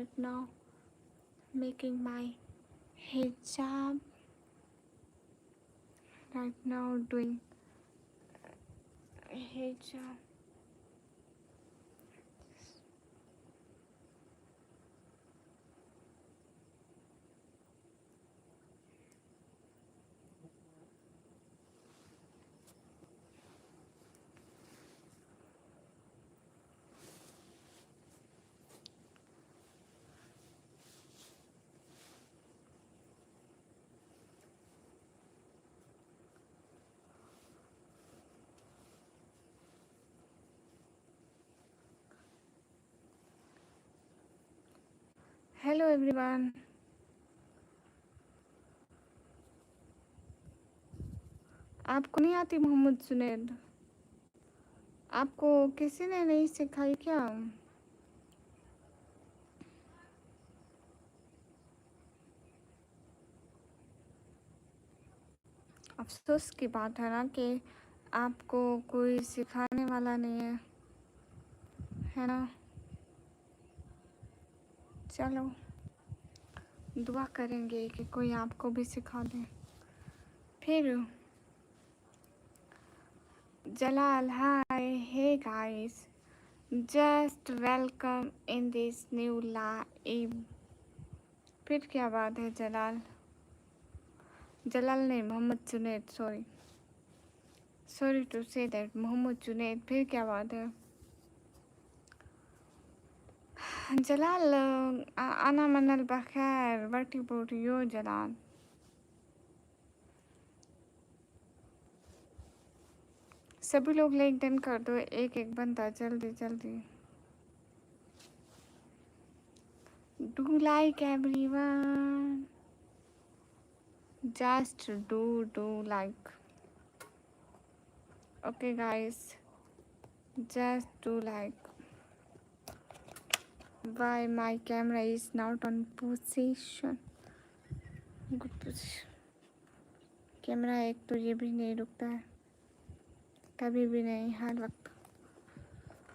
right now making my hijab, right now doing hijab. Hello everyone. आपको नहीं आती मोहम्मद जुनैद? आपको किसी ने नहीं सिखाई क्या? अफसोस की बात है ना कि आपको कोई सिखाने वाला नहीं है ना? चलो दुआ करेंगे कि कोई आपको भी सिखा दे। फिर जलाल, hi, hey guys, just welcome in this new live. फिर क्या बात है जलाल? जलाल नहीं, Mohammad Junaid, sorry to say that, Mohammad Junaid. फिर क्या बात है जलाल? अना मनल बखैर, वटी बोटियो जलाल। सभी लोग लाइक डन कर दो, एक एक बंदा, जल्दी जल्दी। Do like everyone, just do like. Okay guys, just do like. Why my camera is not on position? Good position. Camera एक तो ये भी नहीं रुकता है, कभी भी नहीं, हर वक्त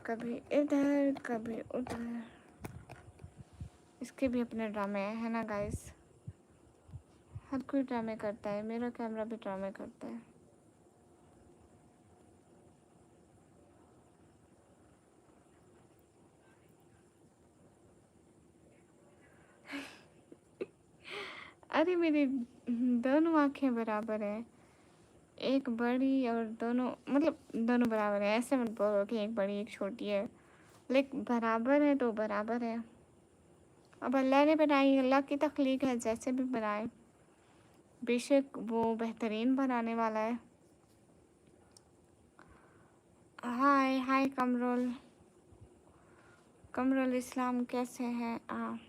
कभी इधर कभी उधर। इसके भी अपने ड्रामे है ना गाइस? हर कोई ड्रामे करता है, मेरा कैमरा भी ड्रामे करता है। अरे मेरी दोनों आँखें बराबर है, एक बड़ी और दोनों, मतलब दोनों बराबर है। ऐसे मत बोलो कि एक बड़ी एक छोटी है, लेकिन बराबर है तो बराबर है। अब अल्लाह ने बनाई, अल्लाह की तख्लीक है, जैसे भी बनाए बेशक वो बेहतरीन बनाने वाला है। हाय हाय कमरुल इस्लाम, कैसे हैं आप?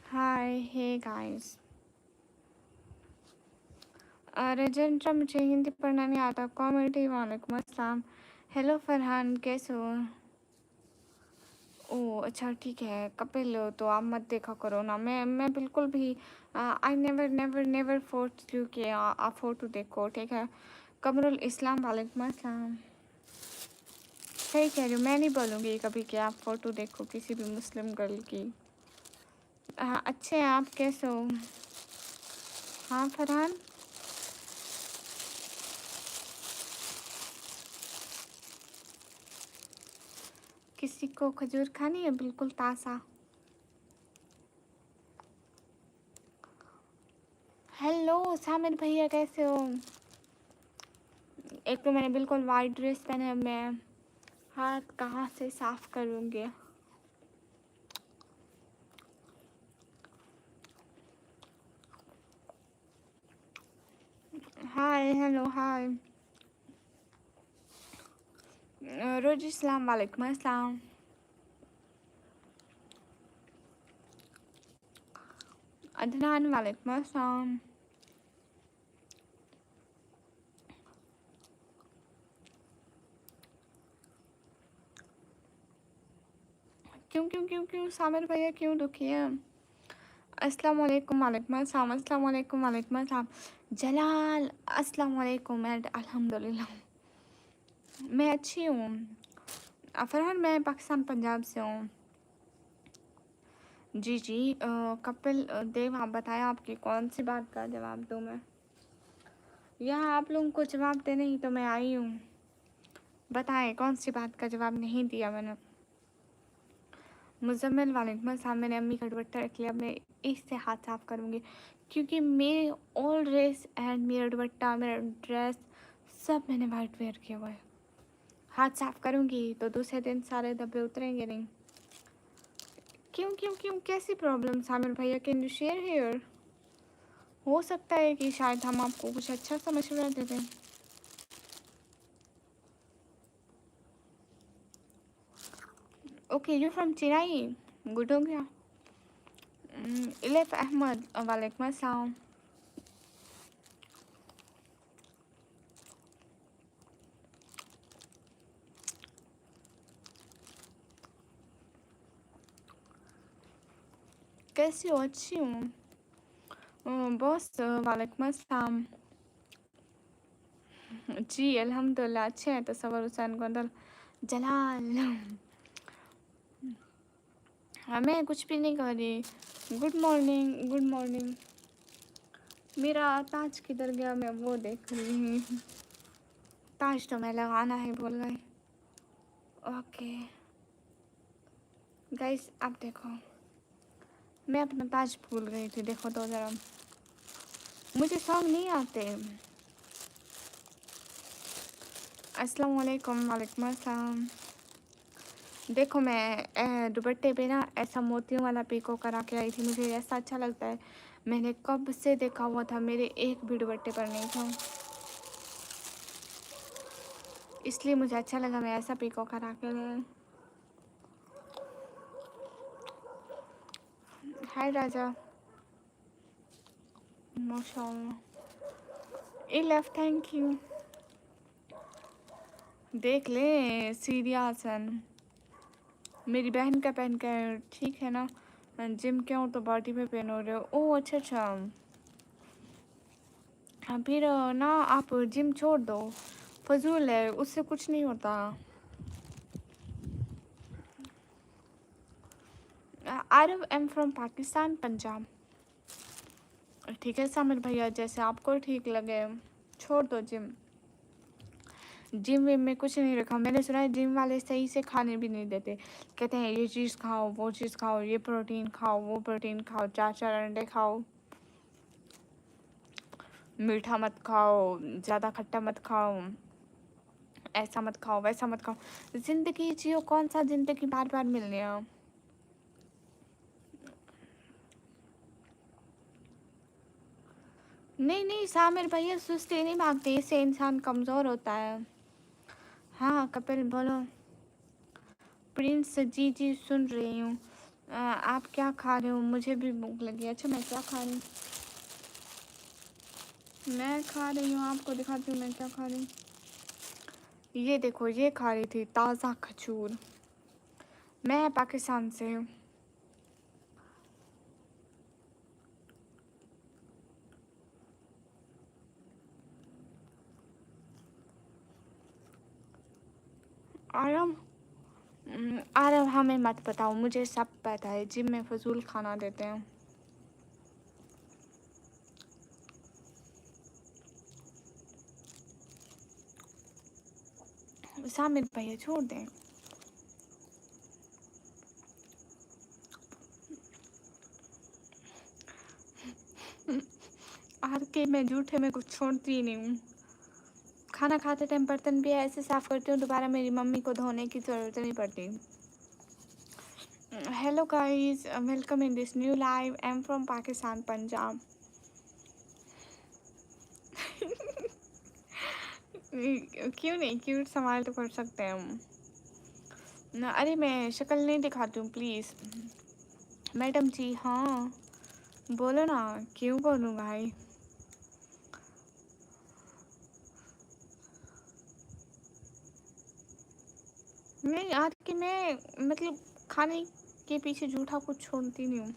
हाय हे गाइस। रजंद्रा, मुझे हिंदी पढ़ना नहीं आता। कॉमेडी, वालेकुम अस्सलाम। हेलो फरहान, कैसे हो? ओह अच्छा ठीक है, कपिल हो तो आप मत देखा करो ना। मैं बिल्कुल भी I never never never force you कि आप फोटो देखो, ठीक है? कमरुल इस्लाम, वालेकुम अस्सलाम। सही कह रही हूँ, मैं नहीं बोलूँगी कभी कि आप फ़ोटो देखो किसी भी मुस्लिम गर्ल की। हाँ अच्छे हैं, आप कैसे हो? हाँ फरहान, किसी को खजूर खानी है? बिल्कुल ताज़ा। हेलो सामिर भैया, कैसे हो? एक तो मैंने बिल्कुल वाइट ड्रेस पहने है, मैं हाथ कहाँ से साफ करूँगी? हाय हेलो हाय रोज इस्लाम, वालेकुम अस्सलाम। अदनान, वालेकुम अस्सलाम। क्यों क्यों क्यों क्यों सामिर भैया क्यों दुखी है? अस्सलाम वालेकुम, वालेकुम अस्सलाम, अस्सलाम वालेकुम, वालेकुम अस्सलाम। जलाल, अस्सलाम वालेकुम एंड अल्हम्दुलिल्लाह। मैं अच्छी हूँ। फरहान, मैं पाकिस्तान पंजाब से हूँ। जी जी। कपिल देव, आप बताएं आपकी कौन सी बात का जवाब दूँ मैं? यहाँ आप लोगों को जवाब देने ही तो मैं आई हूँ। बताएं कौन सी बात का जवाब नहीं दिया मैंने? मुजम्मिल, वालेकुम अस्सलाम। मैंने अम्मी का दुपट्टा रख लिया, मैं इससे हाथ साफ करूँगी क्योंकि मेरे ऑल ड्रेस एंड मेरा दुपट्टा, मेरा ड्रेस सब मैंने वाइट वेयर किया हुआ है। हाथ साफ करूँगी तो दूसरे दिन सारे धब्बे उतरेंगे नहीं। क्यों क्यों क्यों, कैसी प्रॉब्लम सामिर भैया? Can you share here? हो सकता है कि शायद हम आपको कुछ अच्छा सा मशवरा दे दें। Okay, you from Chennai, good हो गया। इलेफ अहमद, वालेकुम अस्सलाम। कैसी हो? अच्छी हूँ। बॉस, वालेकुम अस्सलाम। जी अल्हम्दुलिल्लाह अच्छे हैं। तसव्वुर हुसैन गोंदल, जलाल। मैं कुछ भी नहीं कर रही। Good morning, good morning. मेरा ताज किधर गया? मैं वो देख रही हूँ। ताज तो मैं लगाना है भूल गई। ओके गाइस, आप देखो, मैं अपना ताज भूल गई थी। देखो तो ज़रा, मुझे सॉन्ग नहीं आते। अस्सलाम वालेकुम। वालेकुम अस्सलाम। देखो, मैं दुपट्टे पे ना ऐसा मोतियों वाला पीको करा के आई थी। मुझे ऐसा अच्छा लगता है। मैंने कब से देखा हुआ था, मेरे एक भी दुपट्टे पर नहीं था, इसलिए मुझे अच्छा लगा मैं ऐसा पीको करा के लाई। हाय राजा, माशाल्लाह। इलेफ, थैंक यू। देख ले सीरिया हसन, मेरी बहन का पहन कर, ठीक है ना? जिम के हो तो पार्टी में पहन हो रहे हो। ओह अच्छा अच्छा। हाँ, फिर ना आप जिम छोड़ दो, फजूल है, उससे कुछ नहीं होता। Aarav, M from Pakistan Punjab. ठीक है सामिर भैया, जैसे आपको ठीक लगे छोड़ दो जिम। जिम विम में कुछ नहीं रखा। मैंने सुना है जिम वाले सही से खाने भी नहीं देते। कहते हैं ये चीज़ खाओ, वो चीज़ खाओ, ये प्रोटीन खाओ, वो प्रोटीन खाओ, 4-4 अंडे खाओ, मीठा मत खाओ, ज़्यादा खट्टा मत खाओ, ऐसा मत खाओ, वैसा मत खाओ। ज़िंदगी जियो, कौन सा ज़िंदगी बार बार मिलने है? नहीं नहीं सामिर भैया, सुस्ती नहीं भागती, इससे इंसान कमज़ोर होता है। हाँ कपिल बोलो। प्रिंस, जी जी सुन रही हूँ। आप क्या खा रहे हो? मुझे भी भूख लगी। अच्छा, मैं क्या खा रही हूँ? मैं खा रही हूँ, आपको दिखाती हूँ मैं क्या खा रही हूँ। ये देखो, ये खा रही थी ताज़ा खजूर। मैं पाकिस्तान से हूँ। आराम, आराम हमें मत बताओ, मुझे सब पता है। जिम में फजूल खाना देते हैं। सामिर भैया छोड़ दें। आर के, मैं झूठे में कुछ छोड़ती ही नहीं हूँ। खाना खाते टाइम बर्तन भी ऐसे साफ़ करती हूँ, दोबारा मेरी मम्मी को धोने की ज़रूरत नहीं पड़ती। Hello guys, welcome in this new live. I am from Pakistan Punjab. क्यों नहीं, क्यूट सवाल तो कर सकते हैं हम ना। अरे मैं शक्ल नहीं दिखाती हूँ प्लीज़। मैडम जी, हाँ बोलो ना। क्यों बोलूँ भाई? नहीं, आज की मैं मतलब खाने के पीछे झूठा कुछ छोड़ती नहीं हूँ।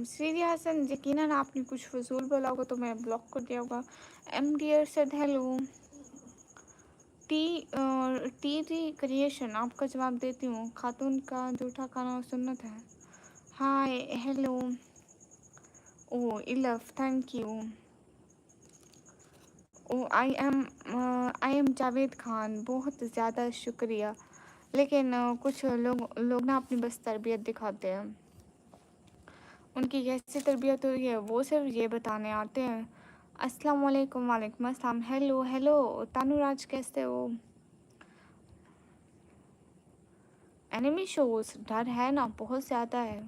सीरिया हसन, यकीनन आपने कुछ फजूल बोला होगा तो मैं ब्लॉक कर दिया होगा। M D Arshad, hello. T creation आपका जवाब देती हूँ। खातून का जूठा खाना सुन्नत है। Hi hello. ओ इलफ thank you. Oh I am Javed Khan, बहुत ज़्यादा शुक्रिया। लेकिन कुछ लोग ना अपनी बस तरबियत दिखाते हैं। उनकी कैसी तरबियत हुई है वो सिर्फ ये बताने आते हैं। अस्सलाम वालेकुम। वालेकुम अस्सलाम। हेलो हेलो तानुराज, कैसे हो? एनिमी शोज डर है ना, बहुत ज़्यादा है।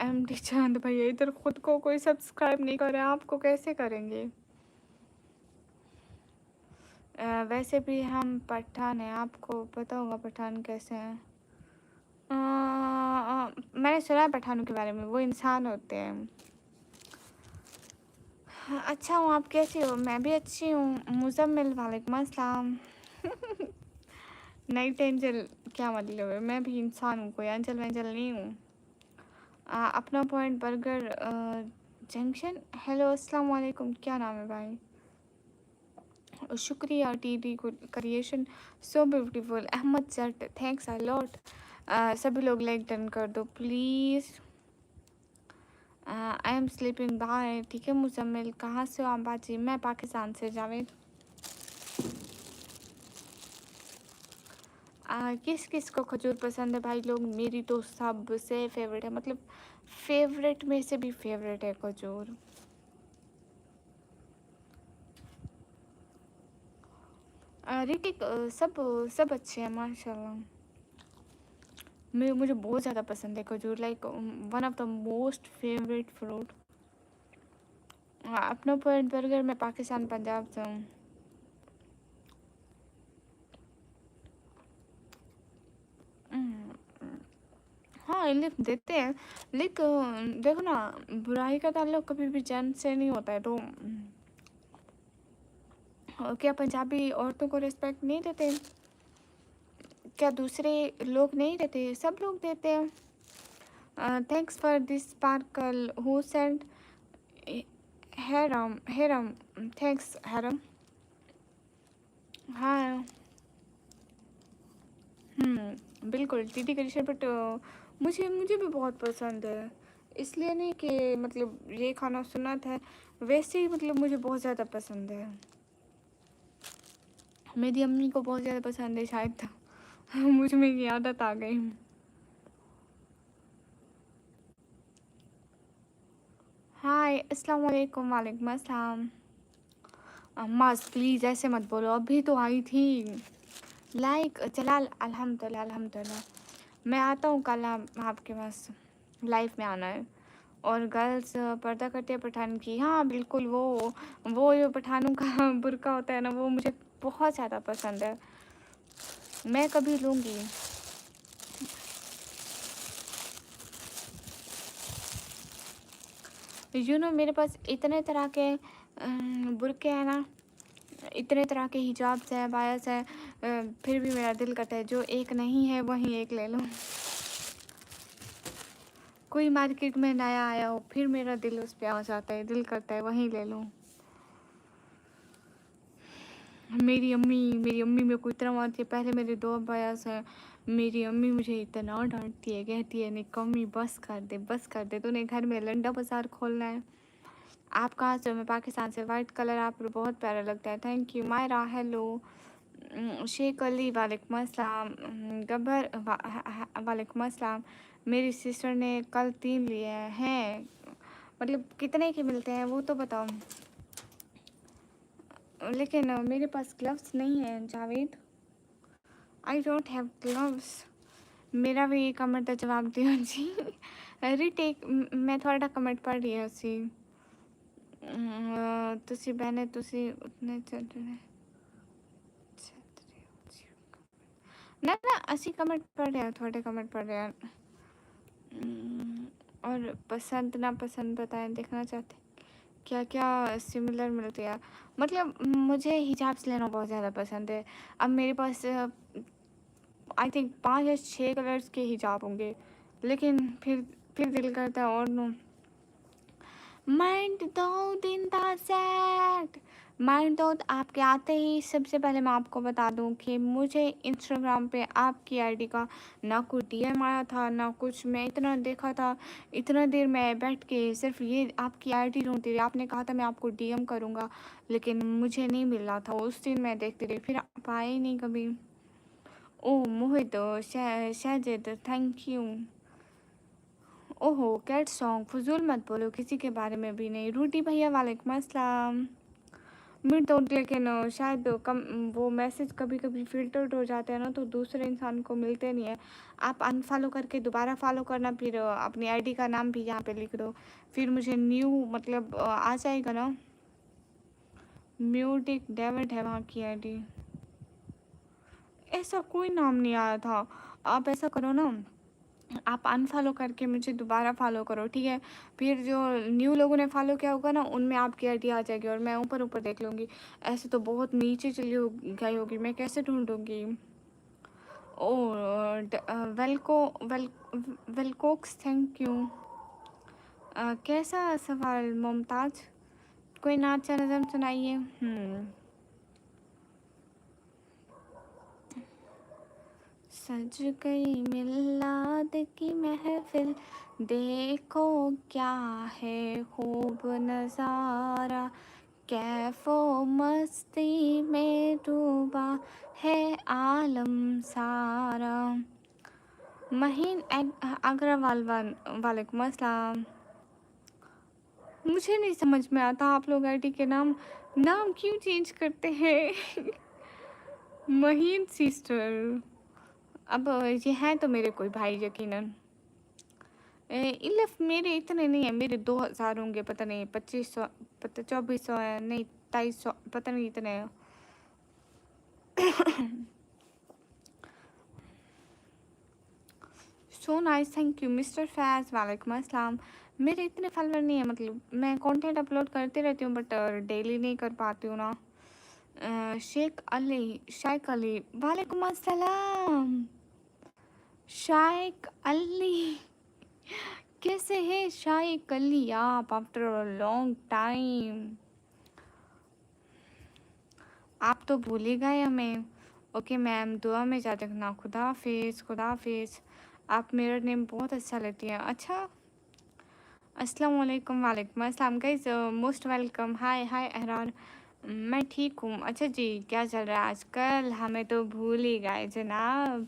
एम डी चांद भैया इधर खुद को कोई सब्सक्राइब नहीं करे, आपको कैसे करेंगे? वैसे भी हम पठान हैं, आपको पता होगा पठान कैसे हैं। मैंने सुना है पठानों के बारे में, वो इंसान होते हैं। अच्छा हूँ, आप कैसे हो? मैं भी अच्छी हूँ। मुजम्मिल वालेकुम अस्सलाम। नाइट एंजल क्या मतलब है? मैं भी इंसान हूँ, कोई एंजल वेंजल नहीं हूँ। अपना पॉइंट बर्गर जंक्शन। हेलो अस्सलाम वालेकुम, क्या नाम है भाई? शुक्रिया T creation, so beautiful. Ahmad Jatt thanks a lot. सभी लोग लाइक डन कर दो please. I am sleeping bye. ठीक है मुजम्मिल, कहाँ से हो आप बाजी? मैं पाकिस्तान से। जावेद किस किस को खजूर पसंद है भाई लोग? मेरी तो सबसे फेवरेट है, मतलब फेवरेट में से भी फेवरेट है खजूर। रितिक सब सब अच्छे हैं माशाल्लाह। मुझे बहुत ज़्यादा पसंद है खजूर, like one of the most favourite fruit. अपना पॉइंट बर्गर, मैं पाकिस्तान पंजाब से हूँ। हाँ लिफ्ट देते हैं, लेकिन देखो ना, बुराई का ताल्लुक कभी भी जन से नहीं होता है। तो क्या पंजाबी औरतों को रिस्पेक्ट नहीं देते? क्या दूसरे लोग नहीं देते? सब लोग देते हैं। Thanks for this sparkle who send harem harem. Thanks harem. हाँ बिल्कुल टीटी करिश्मा, बट मुझे मुझे भी बहुत पसंद है। इसलिए नहीं कि मतलब ये खाना सुन्नत है, वैसे ही मतलब मुझे बहुत ज़्यादा पसंद है। मेरी अम्मी को बहुत ज़्यादा पसंद है शायद। मुझ में ये आदत आ गई। हाय अस्सलाम वालेकुम। वालेकुम अस्सलाम। अम्मा प्लीज़ ऐसे मत बोलो, अभी तो आई थी। लाइक चला अल्हम्दुलिल्लाह अल्हम्दुलिल्लाह। मैं आता हूँ कल आपके पास, लाइव में आना है। और गर्ल्स पर्दा करते हैं पठान की। हाँ बिल्कुल, वो जो पठानों का बुर्का होता है ना, वो मुझे बहुत ज़्यादा पसंद है। मैं कभी लूँगी। मेरे पास इतने तरह के बुर्के हैं ना, इतने तरह के हिजाब्स हैं, बायस है, फिर भी मेरा दिल करता है जो एक नहीं है वही एक ले लूँ। कोई मार्केट में नया आया हो, फिर मेरा दिल उस पे आ जाता है, दिल करता है वहीं ले लूँ। मेरी अम्मी मेरे को इतना मारती है। पहले मेरे दो बायस हैं, मेरी अम्मी मुझे इतना डांटती है, कहती है निकम्मी बस कर दे, तूने घर में लंडा बाजार खोलना है। आप कहाँ से हो? मैं पाकिस्तान से। वाइट कलर आप पर बहुत प्यारा लगता है। Thank you Myra. Hello Sheikh Ali वालेकुम अस्सलाम। गब्बर वालेकुम अस्सलाम। मेरी सिस्टर ने कल 3 लिए हैं, मतलब कितने के मिलते हैं वो तो बताओ। लेकिन मेरे पास ग्लव्स नहीं है Javed. I don't have gloves. मेरा भी कमेंट का जवाब दियो जी। रीटेक मैं थोड़ा कमेंट पढ़ रही हूँ सी। तुसी बहने तुसी उतने चल ना ना असी कमेंट पढ़ रहे हैं, थोड़े कमेंट पढ़ रहे हैं। और पसंद ना पसंद बताएं, देखना चाहते क्या क्या सिमिलर मिलते हैं। मतलब मुझे हिजाब्स लेना बहुत ज़्यादा पसंद है। अब मेरे पास आई थिंक 5 या 6 कलर्स के हिजाब होंगे, लेकिन फिर दिल करता है और नो। माइंड दो दिन दा सैट माइंड तो आपके आते ही सबसे पहले मैं आपको बता दूं कि मुझे इंस्टाग्राम पे आपकी आईडी का ना कोई डीएम आया था ना कुछ। मैं इतना देखा था, इतना देर मैं बैठ के सिर्फ ये आपकी आईडी ढूंढती रही। आपने कहा था मैं आपको डीएम करूँगा, लेकिन मुझे नहीं मिल रहा था। उस दिन मैं देखती रही, फिर आप आए ही नहीं कभी। ओह मोहित, शाहजेद, थैंक यू। ओहो कैट सॉन्ग, फजूल मत बोलो, किसी के बारे में भी नहीं। रूटी भैया वालेकुम अस्सलाम। मिड तो लेकिन शायद कम वो मैसेज कभी कभी फिल्टर्ड हो जाते हैं ना, तो दूसरे इंसान को मिलते नहीं है। आप अनफॉलो करके दोबारा फॉलो करना, फिर अपनी आईडी का नाम भी यहाँ पे लिख दो, फिर मुझे न्यू मतलब आ जाएगा ना। म्यूटिक डेविड है वहाँ की आईडी। ऐसा कोई नाम नहीं आया था। आप ऐसा करो ना, आप अनफॉलो करके मुझे दोबारा फॉलो करो, ठीक है। फिर जो न्यू लोगों ने फॉलो किया होगा ना, उनमें आपकी आईडी आ जाएगी और मैं ऊपर ऊपर देख लूँगी। ऐसे तो बहुत नीचे चली गई होगी, मैं कैसे ढूंढूंगी। ओ वेलको वेल वेलकोक्स, थैंक यू। कैसा सवाल मुमताज, कोई नाचा नज़म सुनाइए। सज गई मिलाद की महफिल, देखो क्या है खूब नज़ारा, कैफो मस्ती में डूबा है आलम सारा। महीन अग्रवाल वालेकुम अस्सलाम। मुझे नहीं समझ में आता आप लोग आईडी के नाम क्यों चेंज करते हैं। महीन सिस्टर, अब ये हैं तो मेरे कोई भाई यकीनन। इलफ मेरे इतने नहीं है, मेरे 2000 होंगे, पता नहीं 2500, पता 2400 है, नहीं 2300, पता नहीं इतने हैं। So nice, thank you mister Faiz, वालेकुम अस्सलाम। मेरे इतने फॉलोअर नहीं है, मतलब मैं कंटेंट अपलोड करती रहती हूँ बट डेली नहीं कर पाती हूँ ना। शेख अली, वालेकुम अस्सलाम। शाइक अली, कैसे है शाइक अली आप, आफ्टर अ लॉन्ग टाइम। आप तो भूल ही गए हमें। ओके मैम, दुआ में याद रखना। खुदा हाफिज़, खुदा हाफिज़। आप मेरा नेम बहुत अच्छा लेती हैं। अच्छा, अस्सलाम वालेकुम। वालेकुम अस्सलाम गाइस, मोस्ट वेलकम। हाय हाय अहरार, मैं ठीक हूँ। अच्छा जी, क्या चल रहा है आजकल, हमें तो भूल ही गए जनाब।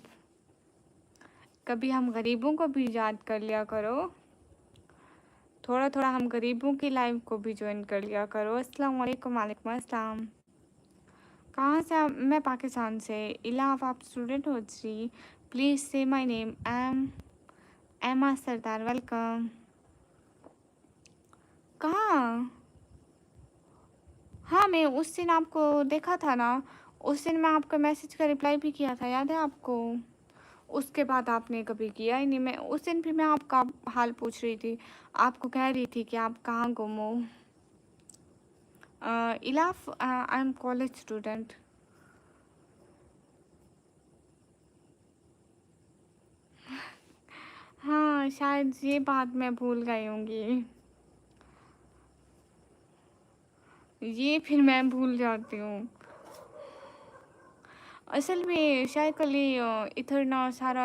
कभी हम गरीबों को भी याद कर लिया करो, थोड़ा थोड़ा हम गरीबों की लाइफ को भी ज्वाइन कर लिया करो। अस्सलाम वालेकुम। वालेकुम अस्सलाम। कहाँ से आप? मैं पाकिस्तान से। इलाफ, आप स्टूडेंट हो जी? प्लीज़ से माय नेम, एम एमा सरदार, वेलकम। कहाँ? हाँ, मैं उस दिन आपको देखा था ना, उस दिन मैं आपका मैसेज का रिप्लाई भी किया था, याद है आपको? उसके बाद आपने कभी किया ही नहीं। मैं उस दिन भी मैं आपका हाल पूछ रही थी, आपको कह रही थी कि आप कहाँ गुम हो। Ilaf, I am college student. हाँ, शायद ये बात मैं भूल गई होंगी, ये फिर मैं भूल जाती हूँ। असल में शायद कल ये इधर ना सारा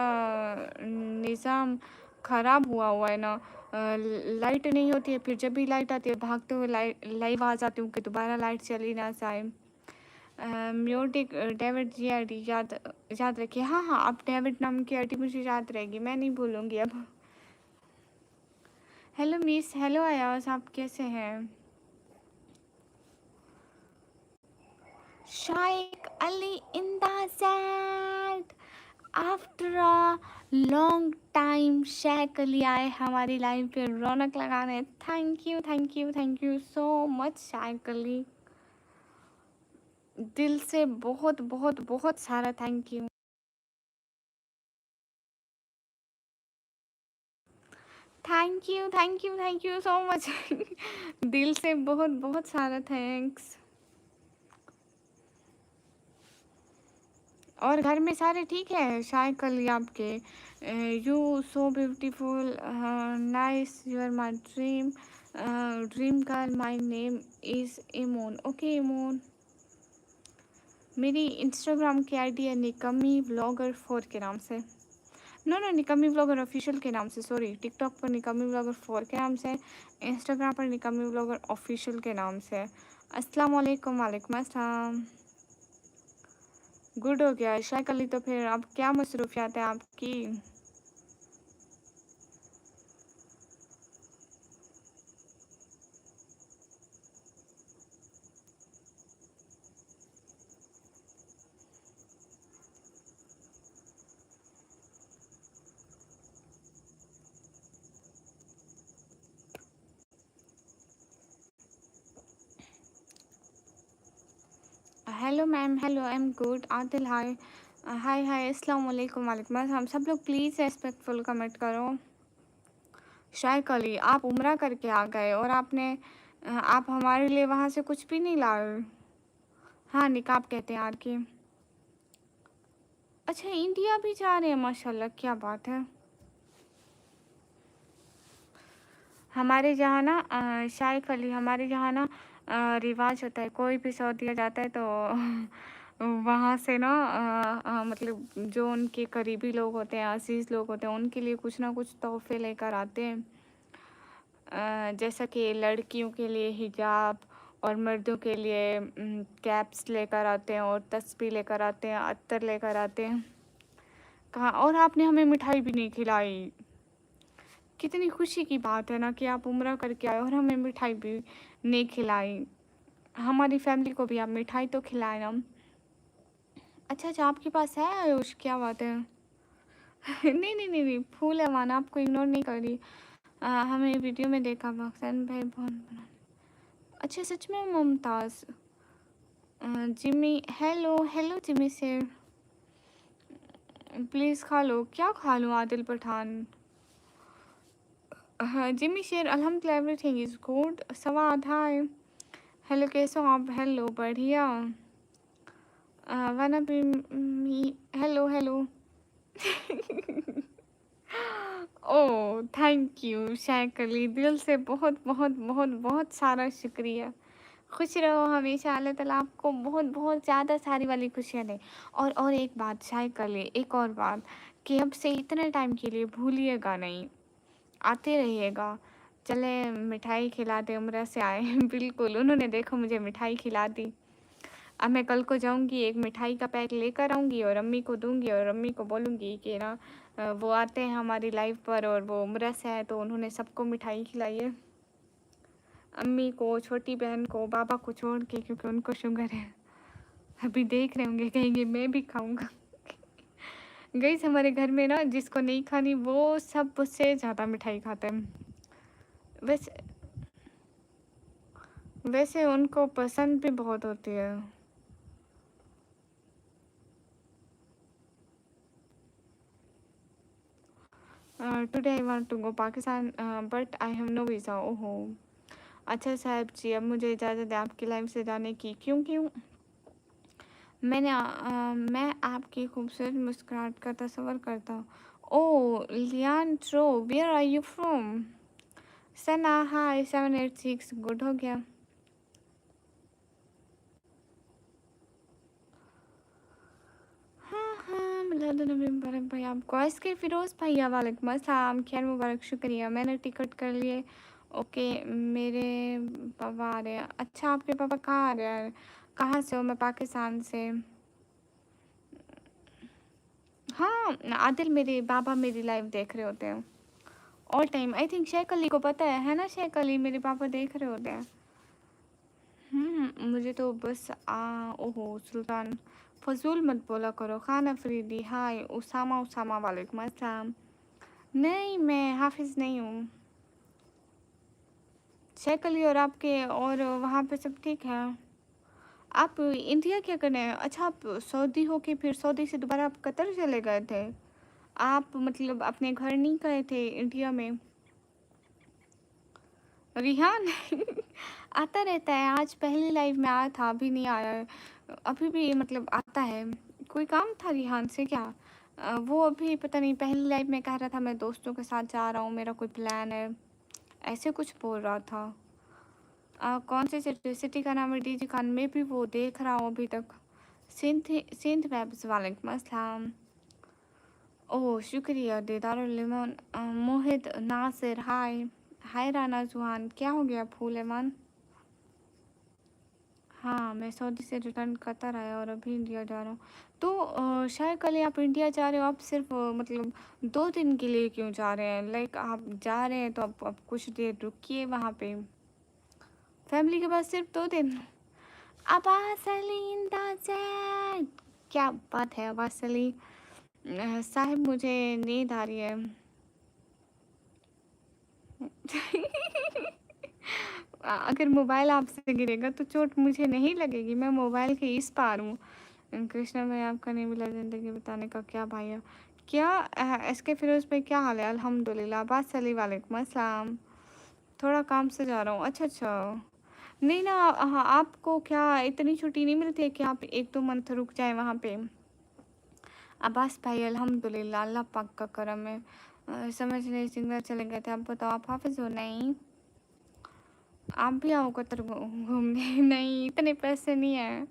निज़ाम ख़राब हुआ हुआ है ना। लाइट नहीं होती है, फिर जब भी लाइट आती है भागते हुए लाइव आ जाती हूँ कि दोबारा लाइट चली ना जाए। म्यूटिक डेविड जी आईडी याद याद रखिए। हाँ हाँ, आप डेविड नाम की आईडी मुझे याद रहेगी, मैं नहीं भूलूँगी अब। हेलो मिस, हेलो आयास, आप कैसे हैं? Shaikh Ali in the set, after a long time Shaikh Ali आए हमारी लाइफ पे रौनक लगाने। Thank you thank you thank you so much Shaikh Ali, दिल से बहुत बहुत बहुत सारा thank you. Thank you so much. दिल से बहुत बहुत सारा थैंक्स। और घर में सारे ठीक है शेख अली आपके? You so beautiful, nice, you are my dream, dream girl, my name is Emon. Okay Emon, मेरी इंस्टाग्राम की आईडी है निकम्मी व्लॉगर 4 के नाम से। नो नो, निकम्मी व्लॉगर ऑफिशियल के नाम से, सॉरी। टिकटॉक पर निकम्मी व्लॉगर 4 के नाम से, इंस्टाग्राम पर निकम्मी व्लॉगर ऑफिशियल के नाम से। अस्सलाम वालेकुम। वालेकुम अस्सलाम। गुड हो गया शायद कल ही, तो फिर अब क्या मसरूफियात है आपकी? Hello ma'am, hello, I am good. Adil hi. Hi hi, अस्सलाम वालेकुम। वालेकुम अस्सलाम। सब लोग प्लीज़ रेस्पेक्टफुल कमेंट करो। शायद अली, आप उम्रा करके आ गए और आप हमारे लिए वहाँ से कुछ भी नहीं लाए। हाँ, निकाब कहते हैं यार की। अच्छा, इंडिया भी जा रहे हैं, माशाल्लाह, क्या बात है। हमारे जहाँ ना शायद अली, हमारे जहाँ ना रिवाज होता है, कोई भी सऊदीया जाता है तो वहाँ से ना मतलब जो उनके करीबी लोग होते हैं, अजीज़ लोग होते हैं, उनके लिए कुछ ना कुछ तोहफे लेकर आते हैं। जैसा कि लड़कियों के लिए हिजाब और मर्दों के लिए कैप्स लेकर आते हैं और तस्बीह लेकर आते हैं, अत्तर लेकर आते हैं। कहाँ, और आपने हमें मिठाई भी नहीं खिलाई। कितनी खुशी की बात है ना कि आप उम्रा करके आए और हमें मिठाई भी नहीं खिलाई। हमारी फैमिली को भी आप मिठाई तो खिलाए ना। अच्छा अच्छा, आपके पास है आयुष, क्या बात है। नहीं नहीं नहीं नहीं, फूल है माना, आपको इग्नोर नहीं कर रही। हमें वीडियो में देखा पाकिस्तान भाई बहुत बना। अच्छा, सच में Mumtaz. Jimmy, hello hello Jimmy से, प्लीज़ खा लो। क्या खा लूँ आदिल पठान? हाँ जिमी शेर, अल्हम्दुलिल्लाह एवरीथिंग इज़ गुड। सवाद हाय, हेलो कैसे हो आप? हेलो बढ़िया। वाना बी मी, hello hello. Oh thank you Shaikh Ali, दिल से बहुत बहुत बहुत बहुत सारा शुक्रिया। खुश रहो हमेशा, अल्लाह ताला आपको बहुत बहुत ज़्यादा सारी वाली खुशियाँ दें। और एक बात शायक अली, एक और बात, कि अब से इतने टाइम के लिए भूलिएगा नहीं, आते रहिएगा। चले मिठाई खिलाते, उम्र से आए। बिल्कुल, उन्होंने देखो मुझे मिठाई खिला दी। अब मैं कल को जाऊँगी, एक मिठाई का पैक लेकर आऊँगी और अम्मी को दूँगी और अम्मी को बोलूँगी कि ना वो आते हैं हमारी लाइफ पर और वो उम्र से है तो उन्होंने सबको मिठाई खिलाई है। अम्मी को, छोटी बहन को, पापा को छोड़ के, क्योंकि उनको शुगर है। अभी देख रहे होंगे, कहेंगे मैं भी खाऊंगा। गाइस, हमारे घर में ना जिसको नहीं खानी वो सब उससे ज़्यादा मिठाई खाते हैं। वैसे वैसे उनको पसंद भी बहुत होती है। Today I want to go Pakistan but I have no visa. ओहो, अच्छा साहब जी, अब मुझे इजाज़त है आपकी लाइफ से जाने की। क्यों क्यों? मैं आपकी खूबसूरत मुस्कुराहट का तस्वर करता हूँ। ओह लियान ट्रो, where are you from? Sana hi 786, good हो गया। हाँ हाँ, मिलाद नबी मुबारक भाई आपको। इसके फिरोज़ भैया वालेकुम अस्सलाम, खैर मुबारक, शुक्रिया। मैंने टिकट कर लिए। ओके, मेरे पापा आ रहे हैं। अच्छा, आपके पापा कहाँ आ रहे हैं? कहाँ से हो? मैं पाकिस्तान से। हाँ आदिल, मेरे पापा मेरी लाइव देख रहे होते हैं all time. I think Sheikh Ali को पता है ना? शेख अली, मेरे पापा देख रहे होते हैं। मुझे तो बस ओहो सुल्तान, फजूल मत बोला करो। खान अफरीदी हाय। उसामा, उसामा वालेकुम अस्सलाम। नहीं, मैं हाफिज़ नहीं हूँ। शेख अली और आपके और वहाँ पे सब ठीक है? आप इंडिया क्या करने हैं? अच्छा, आप सऊदी हो के फिर सऊदी से दोबारा आप कतर चले गए थे? आप मतलब अपने घर नहीं गए थे इंडिया में? रिहान आता रहता है, आज पहली लाइव में आया था, अभी नहीं आया है। अभी भी मतलब आता है। कोई काम था रिहान से क्या? वो अभी पता नहीं, पहली लाइव में कह रहा था मैं दोस्तों के साथ जा रहा हूँ, मेरा कोई प्लान है। ऐसे कुछ बोल रहा था। कौन सी सिटी का नाम है? डीजी खान। मैं भी वो देख रहा हूँ अभी तक। सिंध वेब्स, वालेकुम अस्सलाम। ओह शुक्रिया दीदार लिमन। मोहित नासिर, हाय। हाय राना जुहान, क्या हो गया फूल एमान? हाँ, मैं सऊदी से रिटर्न कतर आया और अभी इंडिया जा रहा हूँ। तो शायद कल ही आप इंडिया जा रहे हो। आप सिर्फ मतलब 2 दिन के लिए क्यों जा रहे हैं? लाइक आप जा रहे हैं तो आप कुछ देर रुकिए वहाँ पे। फैमिली के पास सिर्फ 2 दिन? अब्बास अली इंदाज़, क्या बात है अब्बास अली साहिब, मुझे नींद आ रही है। अगर मोबाइल आपसे गिरेगा तो चोट मुझे नहीं लगेगी, मैं मोबाइल के इस पार हूँ। कृष्णा भाई, आपका नहीं मिला ज़िंदगी बताने का क्या भाई है? क्या एसके फिरोज भाई, क्या हाल है? अल्हम्दुलिल्लाह। अब्बास अली, वालेकुम अस्सलाम। थोड़ा काम से जा रहा हूँ। अच्छा अच्छा। नहीं ना, हाँ, आपको क्या इतनी छुट्टी नहीं मिलती है कि आप 1-2 मंथ रुक जाए वहाँ पे? अब्बास भाई, अल्हम्दुलिल्लाह, अल्लाह पाक का करम है। समझ नहीं, सिंगर चले गए थे। आप बताओ, आप हाफिज हो? नहीं, आप भी आओ कतर घूमने। नहीं, इतने पैसे नहीं है।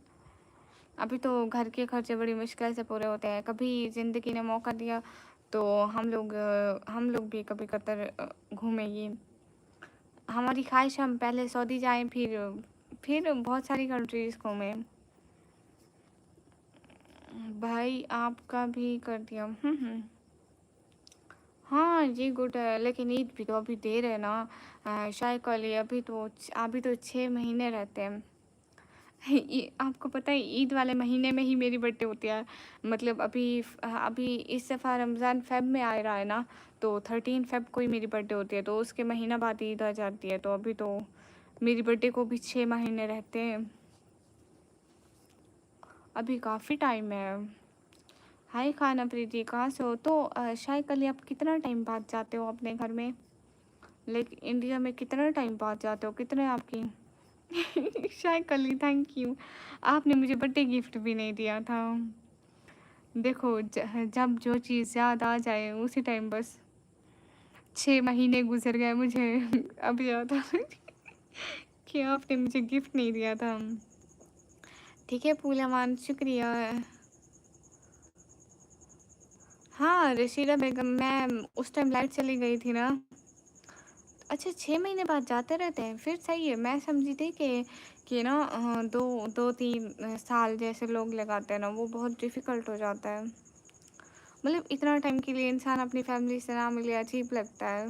अभी तो घर के खर्चे बड़ी मुश्किल से पूरे होते हैं। कभी ज़िंदगी ने मौका दिया तो हम लोग भी कभी कतर घूमेंगे। हमारी ख्वाहिश, हम पहले सऊदी जाएं, फिर बहुत सारी कंट्रीज़ घूमें। भाई आपका भी कर दिया। हाँ जी, गुड है, लेकिन ईद भी तो अभी देर है ना। शायद कल ही, अभी तो 6 महीने रहते हैं। ये आपको पता है, ईद वाले महीने में ही मेरी बर्थडे होती है। मतलब अभी इस दफ़ा रमज़ान फ़ेब में आ रहा है ना, तो 13 फ़ेब को ही मेरी बर्थडे होती है, तो उसके महीना बाद ईद आ जाती है। तो अभी तो मेरी बर्थडे को भी 6 महीने रहते हैं। अभी काफ़ी टाइम है। हाय खाना प्रीति, कहाँ से हो? तो शायद कल आप कितना टाइम बाद जाते हो अपने घर में? लाइक इंडिया में कितना टाइम बाद जाते हो? कितने आपकी? शायद कल ही, थैंक यू। आपने मुझे बर्थडे गिफ्ट भी नहीं दिया था। देखो, जब जो चीज़ याद आ जाए उसी टाइम बस। 6 महीने गुजर गए मुझे। अभी याद आ कि आपने मुझे गिफ्ट नहीं दिया था। ठीक है पूलमान, शुक्रिया। हाँ रशीदा बेगम, मैं उस टाइम लाइट चली गई थी ना। अच्छा, 6 महीने बाद जाते रहते हैं? फिर सही है। मैं समझी थी कि ना 2-3 साल जैसे लोग लगाते हैं ना, वो बहुत डिफ़िकल्ट हो जाता है। मतलब इतना टाइम के लिए इंसान अपनी फैमिली से ना मिले, अजीब लगता है।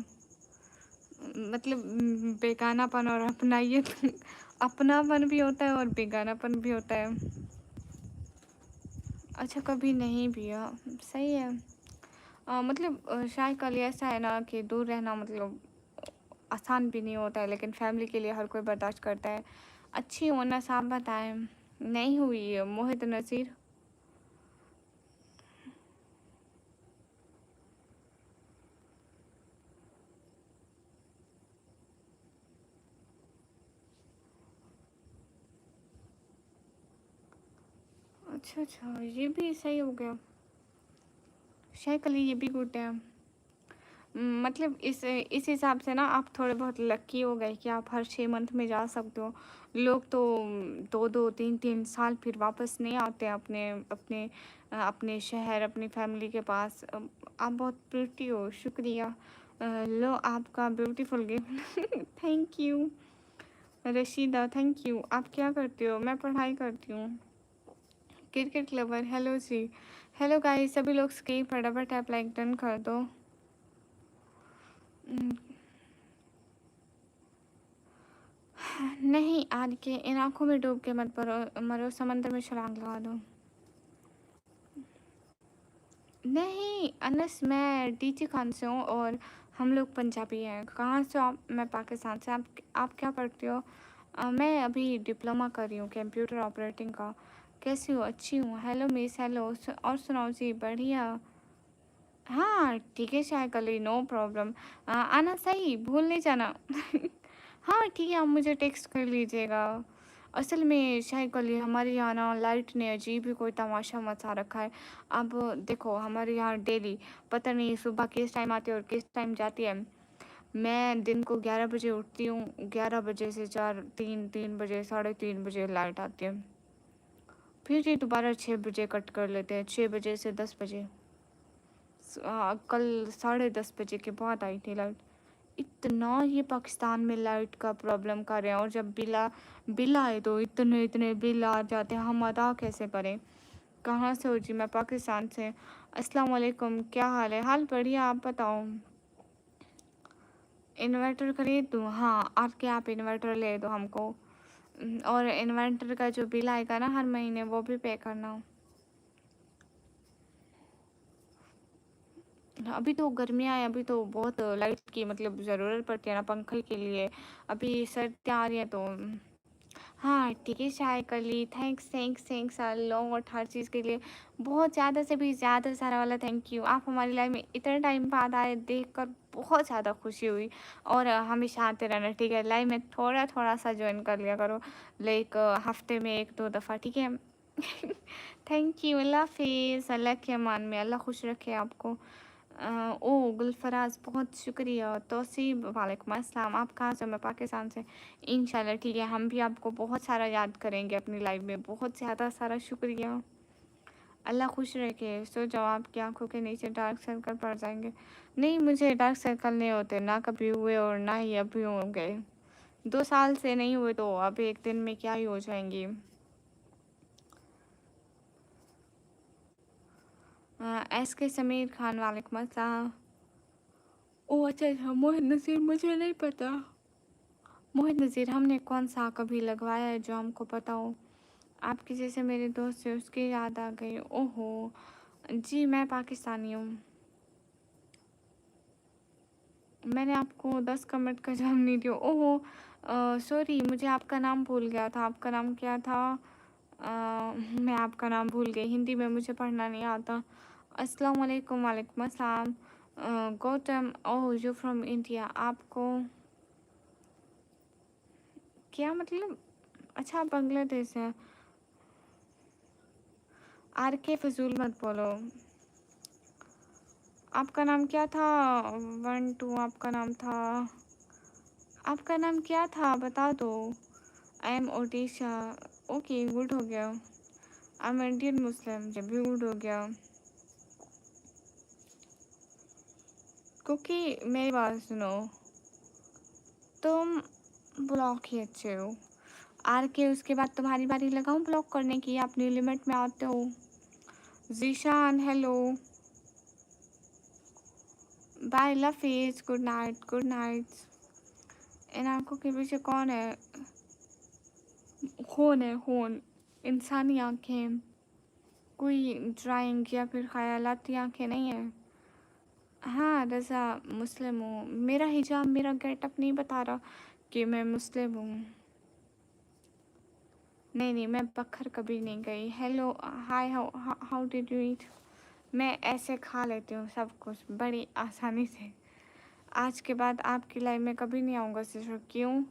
मतलब बेगानापन और अपनाइयत। अपनापन भी होता है और बेगानापन भी होता है। अच्छा, कभी नहीं भी सही है। मतलब शायद कल ऐसा है ना कि दूर रहना मतलब आसान भी नहीं होता है, लेकिन फैमिली के लिए हर कोई बर्दाश्त करता है। अच्छी होना, साफ बताएं। नहीं हुई मोहित नसीर। अच्छा अच्छा, ये भी सही हो गया। शायद कल ये भी गुड है। मतलब इस हिसाब से ना आप थोड़े बहुत लकी हो गए कि आप हर 6 मंथ में जा सकते हो। लोग तो 2-2 3-3 साल फिर वापस नहीं आते अपने अपने अपने शहर, अपनी फैमिली के पास। आप बहुत प्रिटी हो, शुक्रिया। लो आपका beautiful gift. Thank you Rashida, thank you. आप क्या करते हो? मैं पढ़ाई करती हूँ। क्रिकेट लवर, हेलो जी। हेलो गाइस, सभी लोग स्क्रीन फटाफट टैप लाइक डन कर दो। नहीं, आज के इन आँखों में डूब के मत मरो, समंदर में छलांग लगा दो। नहीं अनस, मैं डीजी खान से हूँ और हम लोग पंजाबी हैं। कहाँ से हो आप? मैं पाकिस्तान से। आप क्या पढ़ते हो? मैं अभी डिप्लोमा कर रही हूँ कंप्यूटर ऑपरेटिंग का। कैसी हो? अच्छी हूँ। Hello miss, hello. और सुनाओ जी? बढ़िया। हाँ ठीक है, शायद कल ही, नो प्रॉब्लम। आना, सही भूल नहीं जाना। हाँ ठीक है, आप मुझे टेक्स्ट कर लीजिएगा। असल में शायद कल ही हमारे यहाँ ना लाइट ने अजीब ही कोई तमाशा मचा रखा है। अब देखो, हमारे यहाँ डेली पता नहीं सुबह किस टाइम आती है और किस टाइम जाती है। मैं दिन को 11 बजे उठती हूँ, 11 बजे से 4 3 बजे 3:30 बजे लाइट आती है, फिर ये दोबारा 6 बजे कट कर लेते हैं, 6 बजे से 10 बजे। कल 10:30 बजे के बाद आई थी लाइट। इतना ये पाकिस्तान में लाइट का प्रॉब्लम कर रहे हैं, और जब बिल आए तो इतने इतने बिल आ जाते हैं, हम अदा कैसे करें? कहाँ से हो जी? मैं पाकिस्तान से। अस्सलाम वालेकुम, क्या हाल है? हाल बढ़िया, आप बताओ। इन्वर्टर खरीद दूँ? हाँ, आपके आप इन्वर्टर ले दो हमको। और इन्वर्टर का जो बिल आएगा ना हर महीने, वो भी पे करना। अभी तो गर्मियाँ हैं, अभी तो बहुत लाइट की मतलब ज़रूरत पड़ती है ना पंखे के लिए। अभी सर्दियाँ आ रही हैं तो हाँ, ठीक है, शायद कर ली। Thanks thanks thanks a lot हर चीज़ के लिए। बहुत ज़्यादा से भी ज़्यादा सारा वाला थैंक यू। आप हमारी लाइफ में इतने टाइम बाद आए, देखकर बहुत ज़्यादा खुशी हुई। और हमेशा आते रहना, ठीक है? लाइफ में थोड़ा-थोड़ा सा जॉइन कर लिया करो, लाइक हफ्ते में 1-2 दफ़ा, ठीक है? थैंक यू, अल्लाह हाफ़िज़। अल्लाह के अमान में, अल्लाह खुश रखे आपको। ओह! गुलफराज़ बहुत शुक्रिया। तौसीब वालेकुम अस्सलाम। आप कहाँ से हो? मैं पाकिस्तान से। इंशाल्लाह ठीक है, हम भी आपको बहुत सारा याद करेंगे अपनी लाइफ में। बहुत ज़्यादा सारा शुक्रिया। अल्लाह खुश रखे। सो जाओ, आपकी आँखों के नीचे डार्क सर्कल पड़ जाएँगे। नहीं, मुझे डार्क सर्कल नहीं होते, ना कभी हुए और ना ही अभी होंगे। 2 साल से नहीं हुए तो अब 1 दिन में क्या ही हो जाएँगी। एसके समीर खान वालेकुम अस्सलाम। ओह! अच्छा, मोहित नज़ीर मुझे नहीं पता। मोहित नज़ीर हमने कौन-सा कभी लगवाया है जो हमको पता हो? आपके जैसे मेरे दोस्त से उसकी याद आ गई। ओहो! जी, मैं पाकिस्तानी हूँ। मैंने आपको 10 कमेंट का जवाब नहीं दिया। ओहो! सॉरी, मुझे आपका नाम भूल गया था। आपका नाम क्या था? मैं आपका नाम भूल गई। हिंदी में मुझे पढ़ना नहीं आता। अस्सलाम वालेकुम, वालेकुम अस्सलाम। Gautam, oh! You from India. आपको क्या मतलब? अच्छा, आप बांग्लादेश हैं। आर के फजूल मत बोलो। आपका नाम क्या था? 1 2 आपका नाम था। आपका नाम क्या था? बता दो। I am Odisha. Okay, good हो गया। आई एम इंडियन मुस्लिम, ये भी गुड हो गया। क्योंकि मेरी बात सुनो, तुम ब्लॉक ही अच्छे हो। आर के उसके बाद तुम्हारी बारी लगाऊं ब्लॉक करने की? अपनी लिमिट में आते हो। जीशान हेलो, बाय लफीज, गुड नाइट गुड नाइट। इन आंखों के पीछे कौन है? खून है खून, इंसानी आंखें, कोई ड्राइंग या फिर ख्यालाती आंखें नहीं है। हाँ, रज़ा मुस्लिम हूँ। मेरा हिजाब, मेरा गेटअप नहीं बता रहा कि मैं मुस्लिम हूँ। नहीं नहीं, मैं बखर कभी नहीं गई। Hello, hi, how did you eat? मैं ऐसे खा लेती हूँ सब कुछ बड़ी आसानी से। आज के बाद आपकी लाइफ में कभी नहीं आऊँगा सिस्टर। क्यों?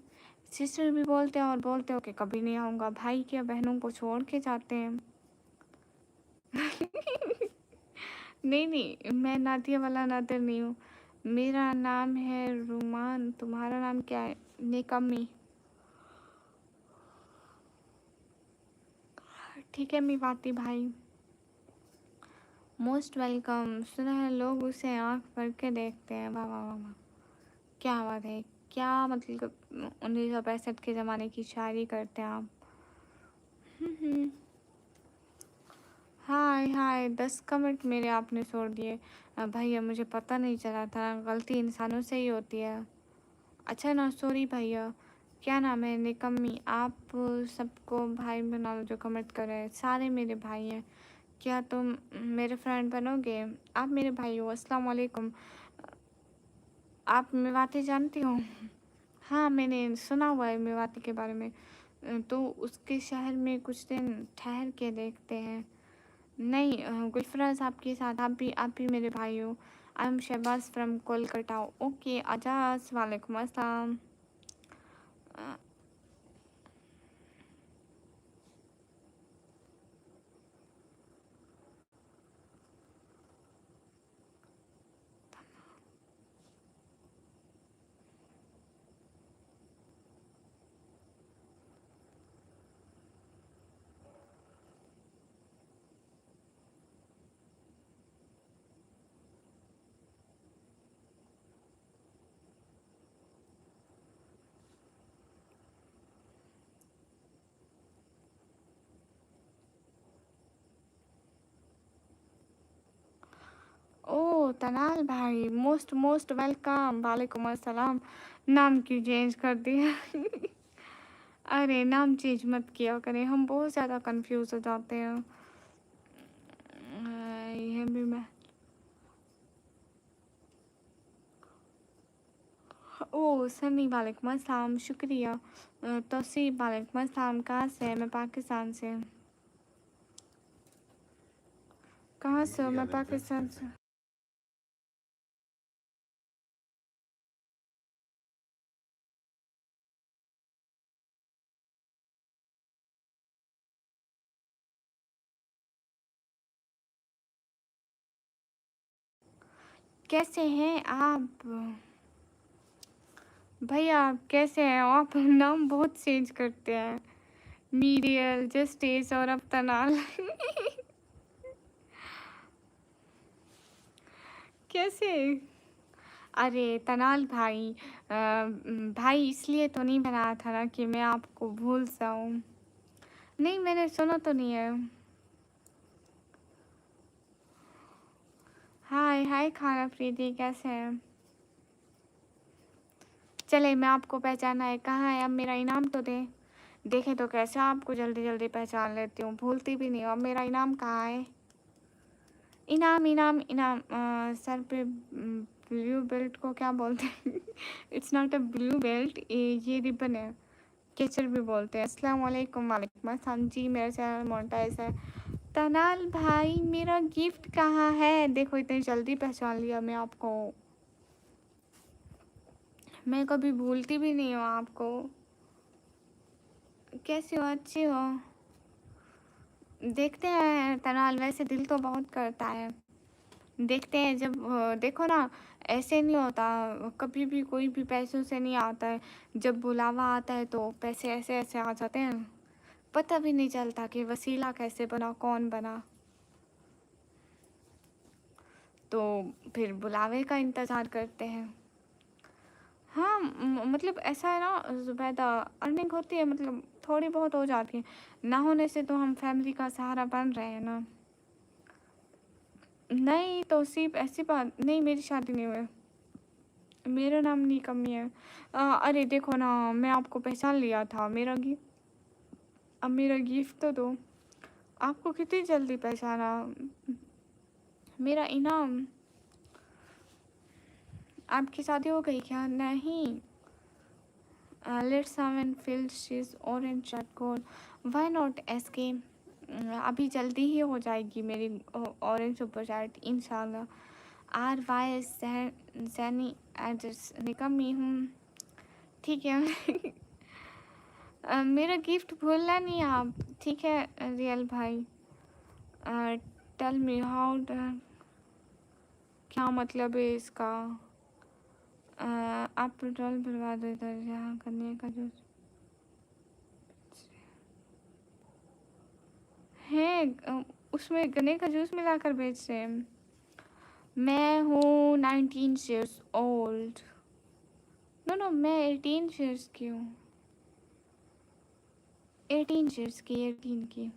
सिस्टर भी बोलते हैं और बोलते हो कि कभी नहीं आऊँगा। भाई क्या बहनों को छोड़ के जाते हैं? नहीं नहीं, मैं नादिया वाला नादर नहीं हूँ। मेरा नाम है रुमान। तुम्हारा नाम क्या है? निकम्मी। ठीक है मीवाती भाई, मोस्ट वेलकम। सुना है लोग उसे आँख भर के देखते हैं। वाह वाह वाह वाह, क्या बात है। क्या मतलब 1965 के ज़माने की शायरी करते हैं आप। हम्म। हाय हाय, 10 कमेंट मेरे आपने छोड़ दिए। भैया मुझे पता नहीं चला था, गलती इंसानों से ही होती है। अच्छा ना, सॉरी भैया। क्या नाम है? निकम्मी। आप सबको भाई बना लो जो कमेंट कर रहे हैं, सारे मेरे भाई हैं। क्या तुम मेरे फ्रेंड बनोगे? आप मेरे भाई हो। अस्सलाम वालेकुम। आप मेवाती जानती हो? हाँ, मैंने सुना हुआ है मेवाती के बारे में। तो उसके शहर में कुछ दिन ठहर के देखते हैं। नहीं, गुलफराज आपके साथ, आप भी मेरे भाई हो। I am Shahbaz from Kolkata. Okay Ajaz, वालेकुम अस्सलाम। तनाल भाई, मोस्ट मोस्ट वेलकम। वालेकुम अस्सलाम। नाम क्यों चेंज कर दिया? अरे नाम चेंज मत किया करें, हम बहुत ज़्यादा कंफ्यूज हो जाते हैं। ये भी मैं ओ सनी वालेकुम अस्सलाम, शुक्रिया। तौसीब वालेकुम अस्सलाम। कहाँ से है? मैं पाकिस्तान से। कहाँ से हो? मैं पाकिस्तान से। कैसे हैं आप भैया? आप कैसे हैं आप? नाम बहुत चेंज करते हैं। मीरियल, जस्टिस और अब तनाल। कैसे? अरे तनाल भाई, भाई इसलिए तो नहीं बनाया था ना कि मैं आपको भूल जाऊं। नहीं, मैंने सुना तो नहीं है। हाय हाय खाना प्रीति, कैसे हैं? चले, मैं आपको पहचाना है। कहाँ है? अब मेरा इनाम तो दे। देखे तो कैसे आपको जल्दी जल्दी पहचान लेती हूँ, भूलती भी नहीं हूँ। अब मेरा इनाम कहाँ है? इनाम इनाम इनाम, सर पे ब्लू बेल्ट को क्या बोलते हैं? It's not a blue belt, ये रिबन है। केचर भी बोलते हैं। अस्सलाम वालेकुम। वालेकुम अस्सलाम जी, मेरा चैनल मोनेटाइज है। तनाल भाई, मेरा गिफ्ट कहाँ है? देखो इतनी जल्दी पहचान लिया मैं आपको। मैं कभी भूलती भी नहीं हूँ आपको। कैसी हो? अच्छी हो? देखते हैं तनाल, वैसे दिल तो बहुत करता है। देखते हैं जब देखो ना, ऐसे नहीं होता कभी भी, कोई भी पैसों से नहीं आता है। जब बुलावा आता है तो पैसे ऐसे ऐसे आ जाते हैं, पता भी नहीं चलता कि वसीला कैसे बना, कौन बना। तो फिर बुलावे का इंतज़ार करते हैं। हाँ, मतलब ऐसा है ना ज़ुबैदा, अर्निंग होती है, मतलब थोड़ी बहुत हो जाती है। ना होने से तो हम फैमिली का सहारा बन रहे हैं ना। नहीं तो सिर्फ ऐसी बात नहीं, मेरी शादी नहीं हुई। मेरा नाम निकम्मी है। अरे देखो ना, मैं आपको पहचान लिया था। अब मेरा गिफ्ट तो दो। आपको कितनी जल्दी पहचाना? मेरा इनाम। आपकी शादी हो गई क्या? नहीं। Let's have and fill she's orange chat gold. Why not SK? अभी जल्दी ही हो जाएगी मेरी ऑरेंज सुपर चैट इंशाल्लाह। आर वाई सैनी एड्रेस निकम्मी हूँ, ठीक है। मेरा गिफ्ट भूलना नहीं आप, ठीक है रियल भाई। टेल मी हाउ, क्या मतलब है इसका? आप पेट्रोल भरवा दो इधर, यहाँ करने का जो है उसमें गन्ने का जूस मिलाकर बेच रहे हैं। मैं हूँ 19 years old। नो नो, मैं 18 years की हूँ। 18 years की, 18 की।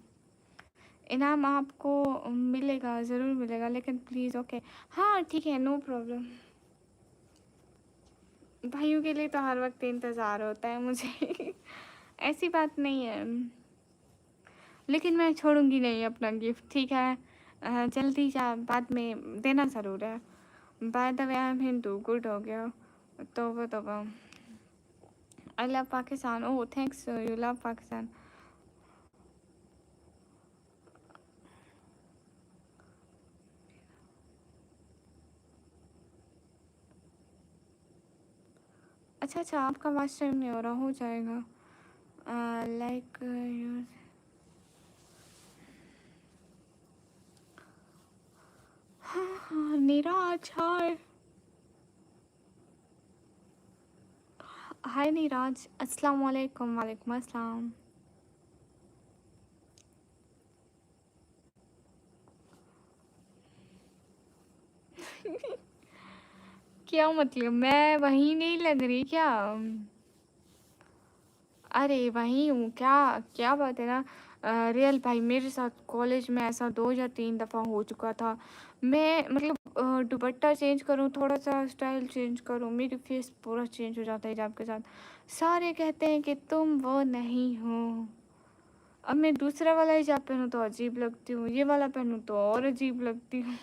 इनाम आपको मिलेगा, ज़रूर मिलेगा, लेकिन प्लीज़ ओके। हाँ ठीक है, नो प्रॉब्लम। भाइयों के लिए तो हर वक्त इंतज़ार होता है मुझे। ऐसी बात नहीं है, लेकिन मैं छोड़ूंगी नहीं अपना गिफ्ट, ठीक है। जल्दी या बाद में देना ज़रूर है। By the way I am Hindu, good हो गया। तो I love Pakistan. Oh thanks, you love Pakistan. अच्छा अच्छा, आपका वाच टाइम नहीं हो रहा, हो जाएगा। Like your. हाँ हाँ, नीरज हाय। हाय नीरज, अस्सलाम वालेकुम। वालेकुम अस्सलाम। क्या मतलब, मैं वहीं नहीं लग रही क्या? अरे वहीं हूँ क्या? क्या बात है ना। रियल भाई, मेरे साथ कॉलेज में ऐसा 2 या 3 दफ़ा हो चुका था। मैं मतलब दुपट्टा चेंज करूँ, थोड़ा सा स्टाइल चेंज करूँ, मेरी फेस पूरा चेंज हो जाता है हिजाब के साथ। सारे कहते हैं कि तुम वो नहीं हो। अब मैं दूसरा वाला हिजाब पहनूँ तो अजीब लगती हूँ, ये वाला पहनूँ तो और अजीब लगती हूँ,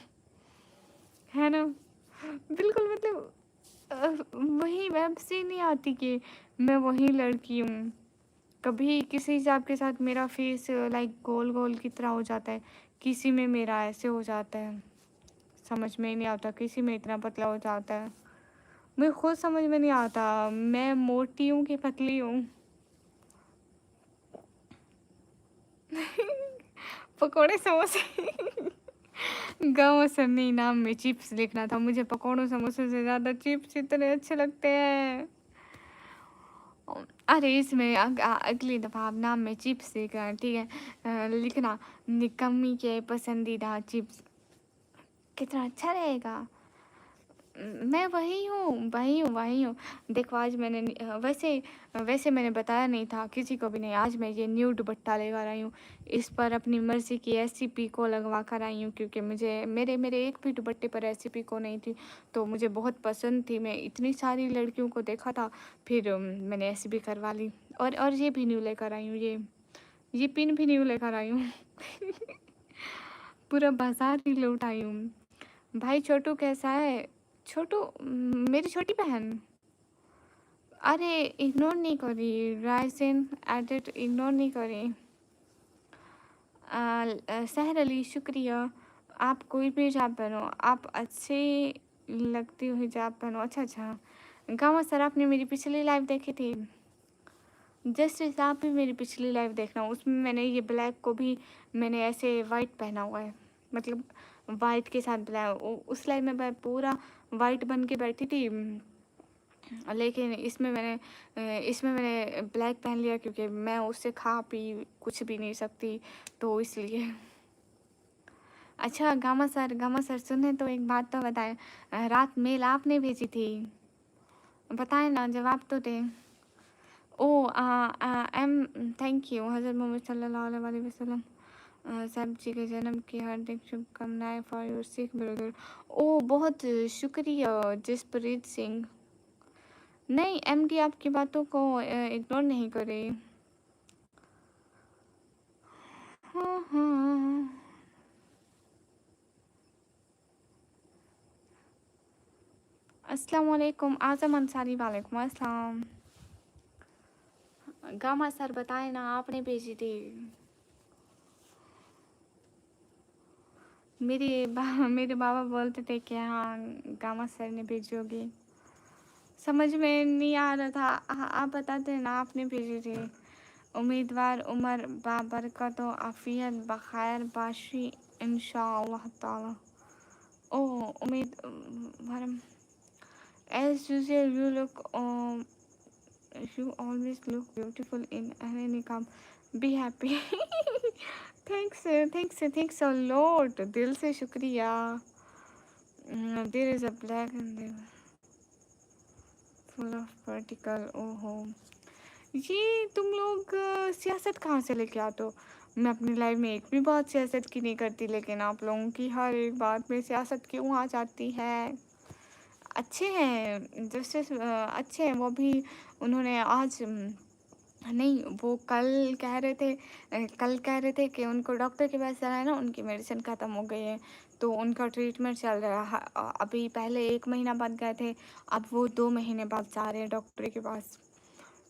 है ना? बिल्कुल मतलब वही वेब से नहीं आती कि मैं वही लड़की हूँ। कभी किसी हिसाब के साथ मेरा फेस लाइक गोल गोल की तरह हो जाता है, किसी में मेरा ऐसे हो जाता है, समझ में ही नहीं आता, किसी में इतना पतला हो जाता है, मुझे खुद समझ में नहीं आता मैं मोटी हूँ कि पतली हूँ। पकोड़े समोसे। गाँव असर नहीं, नाम में चिप्स लिखना था, मुझे पकोड़ों समोसे से ज़्यादा चिप्स इतने अच्छे लगते हैं। अरे इसमें अगली दफ़ा आप नाम में चिप्स लिखना, ठीक है? लिखना निकम्मी के पसंदीदा चिप्स, कितना अच्छा रहेगा। मैं वही हूँ, वही हूँ, वही हूँ। देखो आज मैंने वैसे वैसे मैंने बताया नहीं था किसी को भी नहीं, आज मैं ये न्यू दुपट्टा लेकर आई हूँ। इस पर अपनी मर्ज़ी की ऐसी पीको लगवा कर आई हूँ, क्योंकि मुझे मेरे मेरे एक भी दुपट्टे पर ऐसी पीको नहीं थी, तो मुझे बहुत पसंद थी। मैं इतनी सारी लड़कियों को देखा था, फिर मैंने ऐसी भी करवा ली। और ये भी न्यू लेकर आई हूँ, ये पिन भी न्यू लेकर आई हूँ। पूरा बाज़ार ही लूट आई हूँ। भाई छोटू कैसा है? छोटू मेरी छोटी बहन, अरे इग्नोर नहीं करी, राइसिन एडिट इग्नोर नहीं करी। सहर अली शुक्रिया। आप कोई भी हिजाब पहनो, आप अच्छी लगती हो हिजाब पहनो। अच्छा अच्छा, गामा सर आपने मेरी पिछली लाइव देखी थी? जस्ट इस आप भी मेरी पिछली लाइव देखना, उसमें मैंने ये ब्लैक को भी मैंने ऐसे वाइट पहना हुआ है, मतलब वाइट के साथ ब्लैक। उस लाइव में मैं पूरा वाइट बन के बैठी थी, लेकिन इसमें मैंने ब्लैक पहन लिया क्योंकि मैं उससे खा पी कुछ भी नहीं सकती, तो इसलिए। अच्छा गामा सर सुने तो एक बात तो बताएं, रात मेल आपने भेजी थी, बताएं ना, जवाब तो दें। ओ एम थैंक यू हज़रत मोहम्मद सल्लल्लाहु अलैहि वसल्लम साहब जी के जन्म की हार्दिक शुभकामनाएं फॉर योर सिख ब्रदर। ओ बहुत शुक्रिया जसप्रीत सिंह। नहीं एमडी आपकी बातों को इग्नोर नहीं करे। हाँ हाँ। अस्सलाम वालेकुम आज़म अंसारी, वालेकुम अस्सलाम। गामा सर बताए ना, आपने भेजी थी। मेरे बाबा बोलते थे कि हाँ गामा सर ने भेजी होगी, समझ में नहीं आ रहा था। आप बताते ना आपने भेजी थी। उम्मीदवार उमर बाबरकत आफियत बखैर बाशी इंशाअल्लाह ताला। ओ उम्मीद भरम as usual you always look beautiful in any niqab, be happy। Thanks a lot, दिल से शुक्रिया। There is a black and full of particle. ओहो, ये तुम लोग सियासत कहाँ से लेके आते हो? मैं अपनी लाइफ में एक भी बात सियासत की नहीं करती, लेकिन आप लोगों की हर एक बात में सियासत क्यों आ जाती है? अच्छे हैं जस्टिस, अच्छे हैं वो भी। उन्होंने आज नहीं, वो कल कह रहे थे कि उनको डॉक्टर के पास जाना है ना, उनकी मेडिसिन ख़त्म हो गई है, तो उनका ट्रीटमेंट चल रहा है। अभी पहले 1 महीना बाद गए थे, अब वो 2 महीने बाद जा रहे हैं डॉक्टर के पास।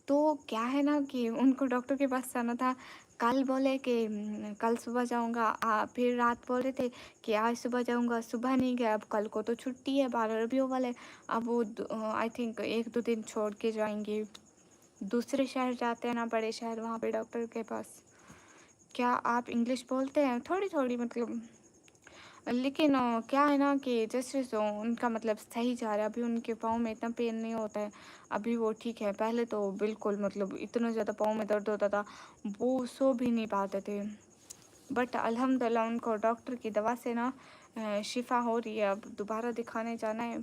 तो क्या है ना कि उनको डॉक्टर के पास जाना था, कल बोले कि कल सुबह जाऊंगा, फिर रात बोल रहे थे कि आज सुबह जाऊंगा, सुबह नहीं गए। अब कल को तो छुट्टी है, 12 वाले, अब वो आई थिंक 1-2 दिन छोड़ के जाएंगे, दूसरे शहर जाते हैं ना, बड़े शहर, वहाँ पे डॉक्टर के पास। क्या आप इंग्लिश बोलते हैं? थोड़ी थोड़ी मतलब, लेकिन क्या है ना कि जैसे जो उनका मतलब सही जा रहा है, अभी उनके पाँव में इतना पेन नहीं होता है, अभी वो ठीक है। पहले तो बिल्कुल मतलब इतना ज़्यादा पाँव में दर्द होता था, वो सो भी नहीं पाते थे, बट अल्हम्दुलिल्लाह उनको डॉक्टर की दवा से ना शिफा हो रही है। अब दोबारा दिखाने जाना है,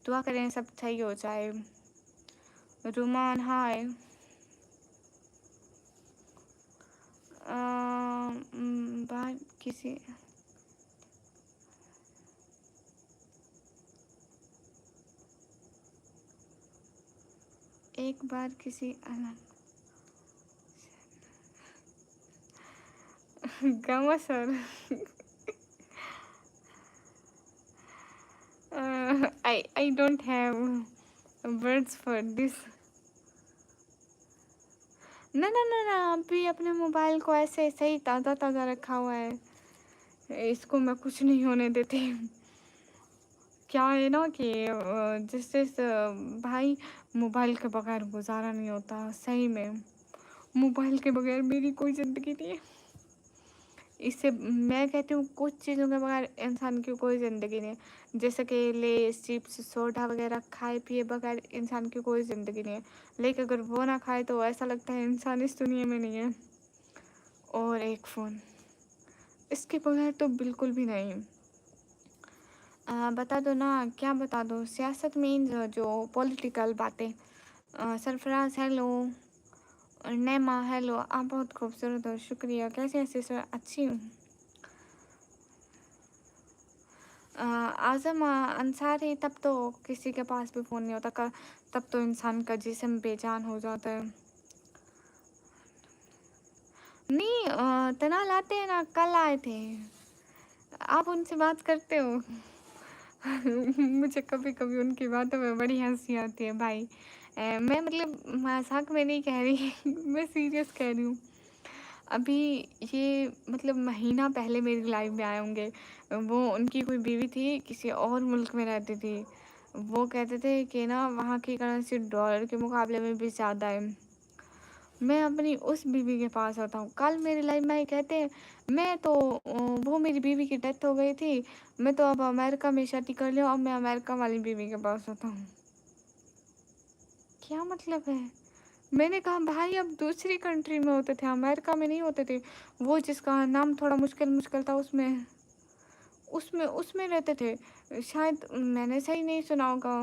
दुआ करें सब सही हो जाए। रुमान हाय। बात किसी एक बार किसी अलग gamma sir I don't have words for this. ना ना ना ना, अभी अपने मोबाइल को ऐसे सही ताज़ा ताज़ा रखा हुआ है, इसको मैं कुछ नहीं होने देती। क्या है ना कि भाई मोबाइल के बगैर गुजारा नहीं होता, सही में मोबाइल के बगैर मेरी कोई ज़िंदगी नहीं है। इससे मैं कहती हूँ कुछ चीज़ों के बगैर इंसान की कोई ज़िंदगी नहीं है, जैसे कि लेस चिप्स सोडा वगैरह खाए पिए बगैर इंसान की कोई ज़िंदगी नहीं है, लेकिन अगर वो ना खाए तो ऐसा लगता है इंसान इस दुनिया में नहीं है। और एक फ़ोन, इसके बगैर तो बिल्कुल भी नहीं। बता दो ना, क्या बता दो, सियासत में जो पॉलिटिकल बातें। सरफराज हेलो, और नैमा हेलो, आप बहुत खूबसूरत हो, शुक्रिया। कैसे हैं सिस्टर? अच्छी हूँ। आज़म अंसारी, तब तो किसी के पास भी फ़ोन नहीं होता, तब तो इंसान का जिस्म बेजान हो जाता है। नहीं, तना लाते हैं ना, कल आए थे, आप उनसे बात करते हो? मुझे कभी कभी उनकी बातों में बड़ी हंसी आती है भाई। मैं मतलब मजाक में नहीं कह रही मैं सीरियस कह रही हूँ। अभी ये मतलब महीना पहले मेरी लाइफ में आए होंगे। वो उनकी कोई बीवी थी, किसी और मुल्क में रहती थी। वो कहते थे कि ना वहाँ की करेंसी डॉलर के मुकाबले में भी ज़्यादा है। मैं अपनी उस बीवी के पास होता हूँ, कल मेरी लाइफ में कहते हैं मैं तो वो मेरी बीवी की डेथ हो गई थी, मैं तो अब अमेरिका में शादी कर लिया, अब मैं अमेरिका वाली बीवी के पास होता हूँ। क्या मतलब है? मैंने कहा भाई अब दूसरी कंट्री में होते थे, अमेरिका में नहीं होते थे। वो जिसका नाम थोड़ा मुश्किल मुश्किल था, उसमें उसमें उसमें रहते थे। शायद मैंने सही नहीं सुना होगा।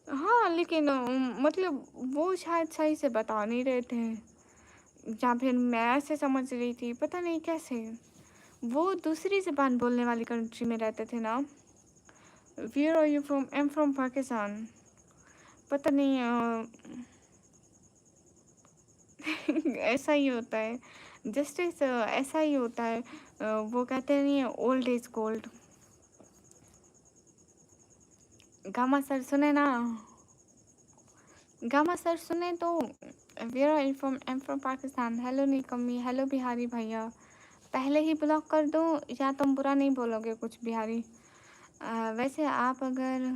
हाँ लेकिन मतलब वो शायद सही से बता नहीं रहे थे, या फिर मैं ऐसे समझ रही थी, पता नहीं कैसे। वो दूसरी ज़बान बोलने वाली कंट्री में रहते थे ना। Where are you from? I am from Pakistan. पता नहीं ऐसा ही होता है, जस्टिस ऐसा ही होता है। वो कहते नहीं है old is gold. Gama sir सुने ना, गामा सर सुने तो। Where are you from? I am from Pakistan. Hello निकम्मी, हेलो बिहारी भैया। पहले ही ब्लॉक कर दूँ या तुम बुरा नहीं बोलोगे कुछ बिहारी? वैसे आप अगर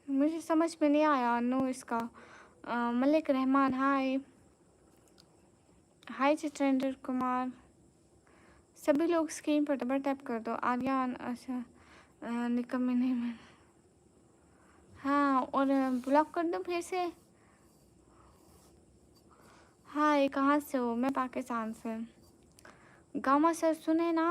मुझे समझ में नहीं आया नो इसका। मलिक रहमान हाय, हाय जितेंद्र कुमार। सभी लोग स्क्रीन पर डबल टैप कर दो। आर्यन अच्छा, निकम्मी नहीं मैं। हाँ और ब्लॉक कर दो फिर से। हाय कहाँ से हो? मैं पाकिस्तान से। गामा सर सुने ना।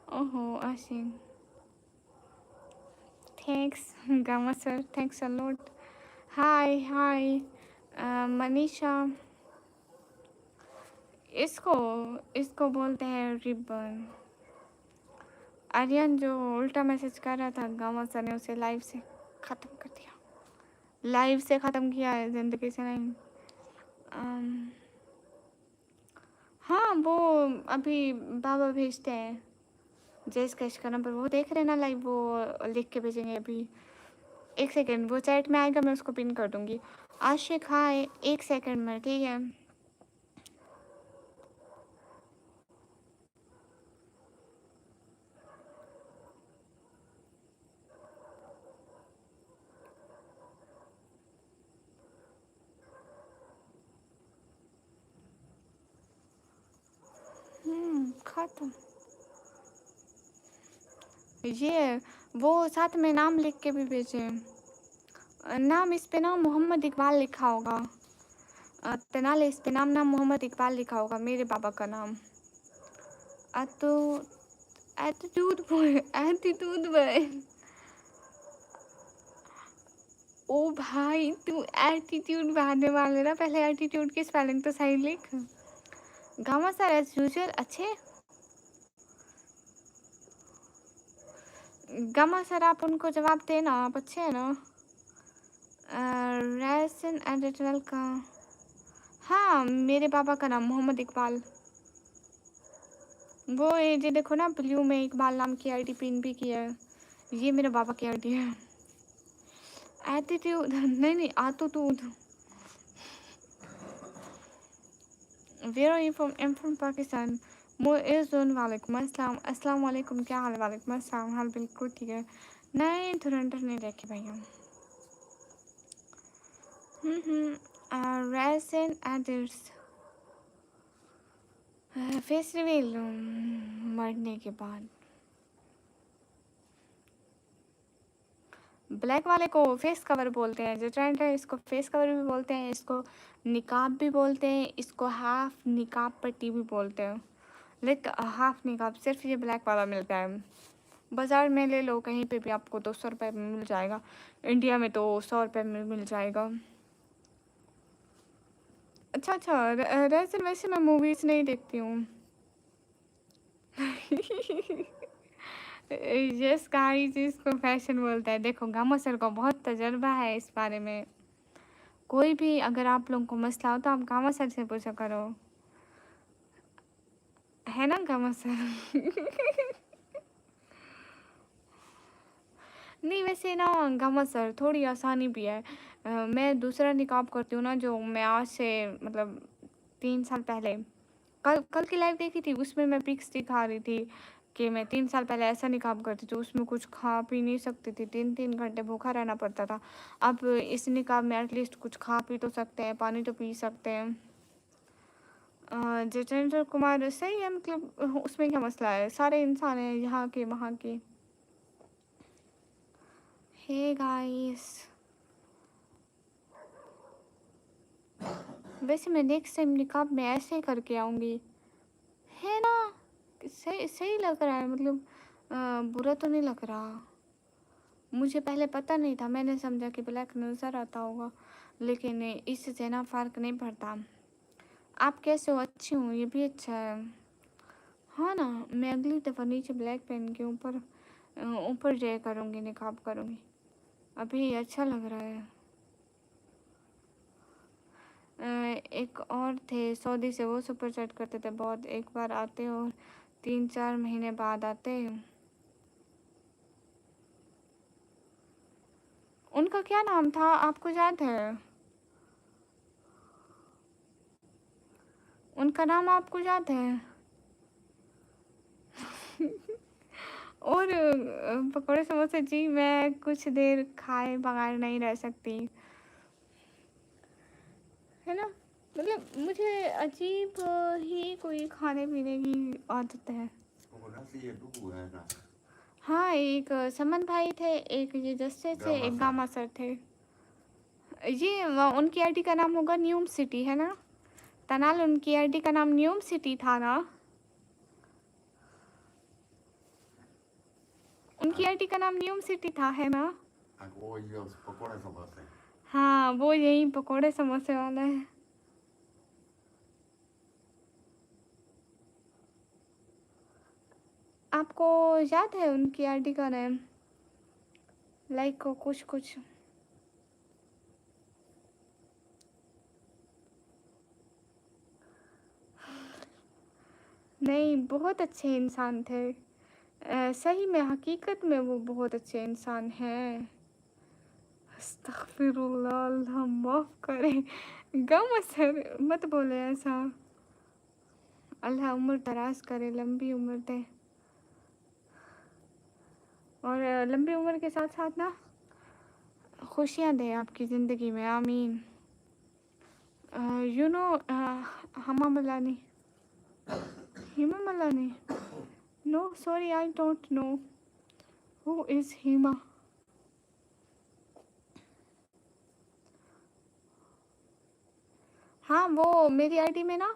ओहो आशिन, thanks Gama sir, thanks a lot. Hi hi Manisha. इसको इसको बोलते हैं रिबन। आर्यन जो उल्टा मैसेज कर रहा था, गामा सर ने उसे लाइव से ख़त्म कर दिया। लाइव से ख़त्म किया है, ज़िंदगी से नहीं। अम, हाँ वो अभी बाबा भेजते हैं जय स्केच का नंबर, वो देख रहे हैं ना लाइव, वो लिख के भेजेंगे अभी। एक सेकेंड, वो चैट में आएगा, मैं उसको पिन कर दूँगी। आशिक हाय, एक सेकेंड में, ठीक है। ख़त्म। ये वो साथ में नाम लिख के भी भेजे। नाम इस पे ना मोहम्मद इकबाल लिखा होगा। तेनाली इस पे नाम मोहम्मद इकबाल लिखा होगा, मेरे पापा का नाम। तो एटीट्यूड बॉय, एटीट्यूड बॉय। ओ भाई तू एटीट्यूड बहाने वाले ना, पहले एटीट्यूड की स्पेलिंग तो सही लिख। गामा सर एज यूजुअल अच्छे। गामा सर आप उनको जवाब देना, आप अच्छे हैं ना। रैसन एडिटरल का, हाँ मेरे पापा का नाम मोहम्मद इकबाल। वो ये देखो ना, ब्लू में इकबाल नाम की आईडी पिन भी किया है, ये मेरे पापा की आईडी है। एटीट्यूड नहीं नहीं, आतूतूद। Where are you from? I am from Pakistan. मोइज़ुन वालेकुम अस्सलाम। अस्सलाम वालेकुम, क्या हाल है? वालेकुम अस्सलाम, हाल बिल्कुल ठीक है। नहीं धुरंधर नहीं देखे भैया। रैसन एडिट्स फेस रिवील मरने के बाद। ब्लैक वाले को फेस कवर बोलते हैं, जो ट्रेंड है इसको फेस कवर भी बोलते हैं, इसको निकाब भी बोलते हैं, इसको हाफ निकाब पट्टी भी बोलते हैं। लाइक हाफ निकाब सिर्फ ये ब्लैक वाला मिलता है, बाज़ार में ले लो कहीं पे भी आपको 200 रुपये में मिल जाएगा, इंडिया में तो 100 रुपये में मिल जाएगा। अच्छा अच्छा, वैसे मैं मूवीज़ नहीं देखती हूँ। यस गाइस, इसको फैशन बोलता है। देखो गामा सर को बहुत तजर्बा है इस बारे में। कोई भी अगर आप लोगों को मसला हो तो आप गामा सर से पूछा करो, है ना गामा सर? नहीं वैसे ना गामा सर थोड़ी आसानी भी है। मैं दूसरा निकाब करती हूँ ना, जो मैं आज से मतलब 3 साल पहले कल कल की लाइव देखी थी, उसमें मैं पिक्स दिखा रही थी कि मैं 3 साल पहले ऐसा निकाब करती थी, उसमें कुछ खा पी नहीं सकती थी, 3-3 घंटे भूखा रहना पड़ता था। अब इस निकाब में एटलीस्ट कुछ खा पी तो सकते हैं, पानी तो पी सकते हैं। जितेंद्र कुमार सही है, मतलब उसमें क्या मसला है, सारे इंसान हैं यहाँ के वहाँ के। हे गाइस, वैसे मैं नेक्स्ट टाइम निकाब में ऐसे ही करके आऊँगी, है ना? सही सही लग रहा है, मतलब बुरा तो नहीं लग रहा। मुझे पहले पता नहीं था, मैंने समझा कि ब्लैक नज़र आता होगा, लेकिन इससे ना फ़र्क नहीं पड़ता। आप कैसे हो? अच्छी हूँ, ये भी अच्छा है। हाँ ना, मैं अगली दफ़ा नीचे ब्लैक पेन के ऊपर ऊपर जाया करूँगी, निकाब करूँगी। अभी अच्छा लग रहा है। एक और थे सऊदी से, वो सुपर चैट करते थे बहुत, एक बार आते और 3-4 महीने बाद आते। उनका क्या नाम था, आपको याद है? उनका नाम आपको याद है? और पकौड़े समोसे जी, मैं कुछ देर खाए बगैर नहीं रह सकती, है ना। मतलब मुझे अजीब ही कोई खाने पीने की आदत है। हाँ, एक समन भाई थे, एक ये जस्से थे, एक गामा सर थे। ये उनकी आईडी का नाम होगा न्यूम सिटी, है ना तनाल? उनकी आईडी का नाम न्यूम सिटी था ना? उनकी आईडी का नाम न्यूम सिटी था, है ना? हाँ, वो यही पकोड़े समोसे वाला है। आपको याद है उनकी आईडी का नेम? लाइक कुछ कुछ नहीं, बहुत अच्छे इंसान थे। सही में हकीकत में वो बहुत अच्छे इंसान हैं। अस्तगफिरुल्लाह, अल्लाह माफ़ करे। गम सर मत बोले ऐसा। अल्लाह उम्र दराज करे, लंबी उम्र दे, और लंबी उम्र के साथ साथ ना खुशियाँ दे आपकी ज़िंदगी में, आमीन। You know Hema Malini, Hema Malini? No sorry, I don't know who is Hema. हाँ, वो मेरी आईडी में ना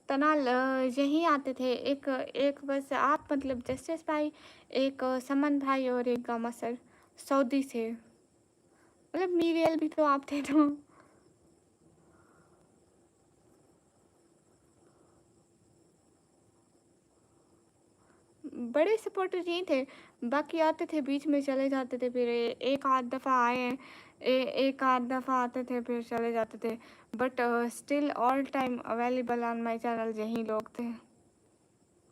तनाल यही आते थे। एक एक बस आप मतलब जस्टिस भाई, एक समन भाई और एक गामा सर सऊदी से। मतलब मीरियल भी तो आप थे तो। बड़े सपोर्टर यही थे, बाकी आते थे बीच में चले जाते थे, फिर एक आध दफ़ा आए हैं, एक आध दफ़ा आते थे फिर चले जाते थे। But still all time available on my channel यही लोग थे।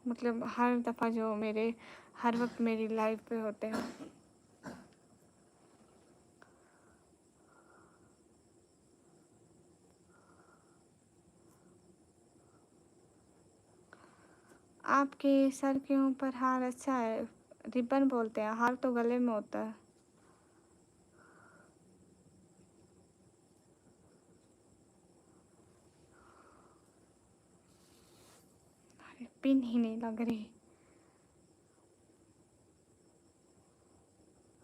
मतलब हर दफ़ा जो मेरे हर वक्त मेरी लाइफ पे होते हैं। आपके सर के ऊपर हार अच्छा है, रिबन बोलते हैं, हार तो गले में होता है। पिन ही नहीं लग रही।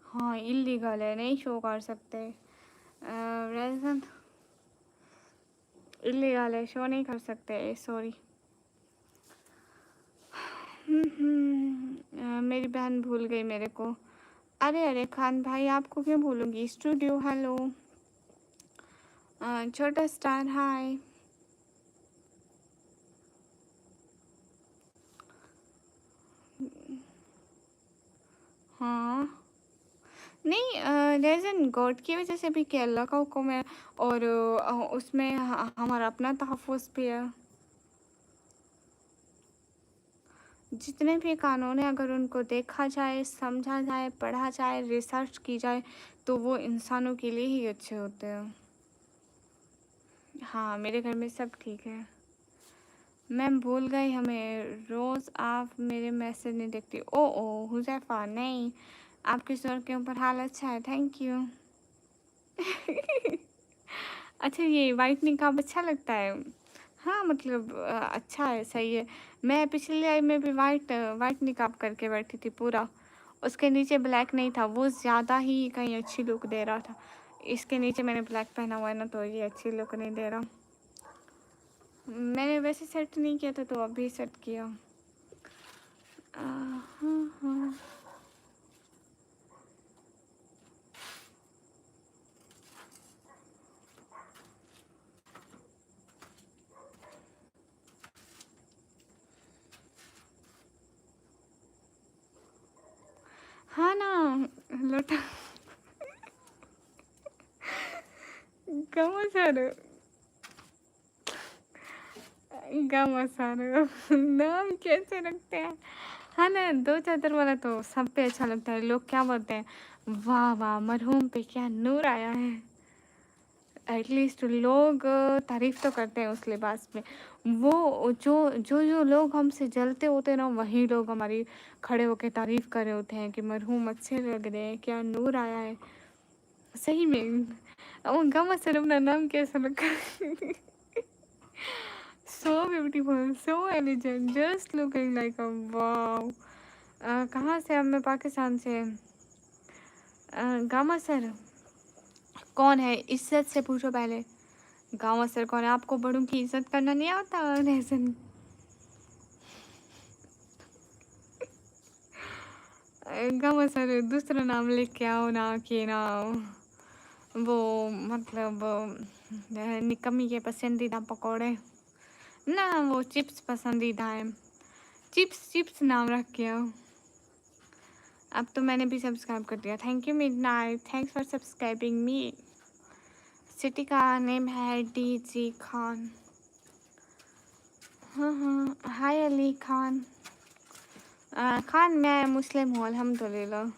हाँ इलीगल है, नहीं शो कर सकते। रेजन इलीगल है, शो नहीं कर सकते, सॉरी। मेरी बहन भूल गई मेरे को। अरे अरे खान भाई आपको क्यों भूलूंगी। Studio hello. छोटा स्टार हाय। हाँ नहीं, रेजन गॉड की वजह से भी क्या, अल्लाह का हुक्म है। और उसमें हमारा अपना तहफ़्फ़ुज़ भी है। जितने भी कानून हैं अगर उनको देखा जाए, समझा जाए, पढ़ा जाए, रिसर्च की जाए तो वो इंसानों के लिए ही अच्छे होते हैं। हाँ मेरे घर में सब ठीक है। मैम भूल गई हमें, रोज़ आप मेरे मैसेज नहीं देखती। ओ हुज़ैफ़ा नहीं, आपके सर के ऊपर हाल अच्छा है, थैंक यू। अच्छा ये वाइट निकाब अच्छा लगता है। हाँ मतलब अच्छा है, सही है। मैं पिछली लाइफ में भी वाइट निकाब करके बैठी थी पूरा। उसके नीचे ब्लैक नहीं था, वो ज़्यादा ही कहीं अच्छी लुक दे रहा था। इसके नीचे मैंने ब्लैक पहना हुआ है ना, तो ये अच्छी लुक नहीं दे रहा। मैंने वैसे सेट नहीं किया था तो अभी सेट किया। हाँ हाँ। हाँ ना, लोटा गमा सर, गमा सर नाम कैसे रखते हैं। हाँ ना, दो चादर वाला तो सब पे अच्छा लगता है। लोग क्या बोलते हैं, वाह वाह मरहूम पे क्या नूर आया है। एटलीस्ट लोग तारीफ तो करते हैं उस लिबास में। वो जो लोग हमसे जलते होते हैं ना, वही लोग हमारी खड़े होके तारीफ कर रहे होते हैं कि मरहूम अच्छे लग रहे हैं, क्या नूर आया है। सही में। वो गम सर अपना नाम कैसा रखा। So beautiful, so elegant, just looking like a wow. कहाँ से अब मैं पाकिस्तान से। गामा सर कौन है, इज्जत से पूछो पहले। गामा सर कौन है, आपको बड़ों की इज्जत करना नहीं आता। रेजन गामा सर दूसरा नाम लेके आओ ना कि ना, वो मतलब निकम्मी के पसंदीदा पकौड़े ना, वो चिप्स पसंदीदा है। चिप्स चिप्स नाम रख के आओ। अब तो मैंने भी सब्सक्राइब कर दिया, thank you midnight, thanks for subscribing me. City का नेम है डीजी खान। हाँ हाँ हाय अली खान। खान मैं मुस्लिम हूँ अल्हम्दुलिल्लाह।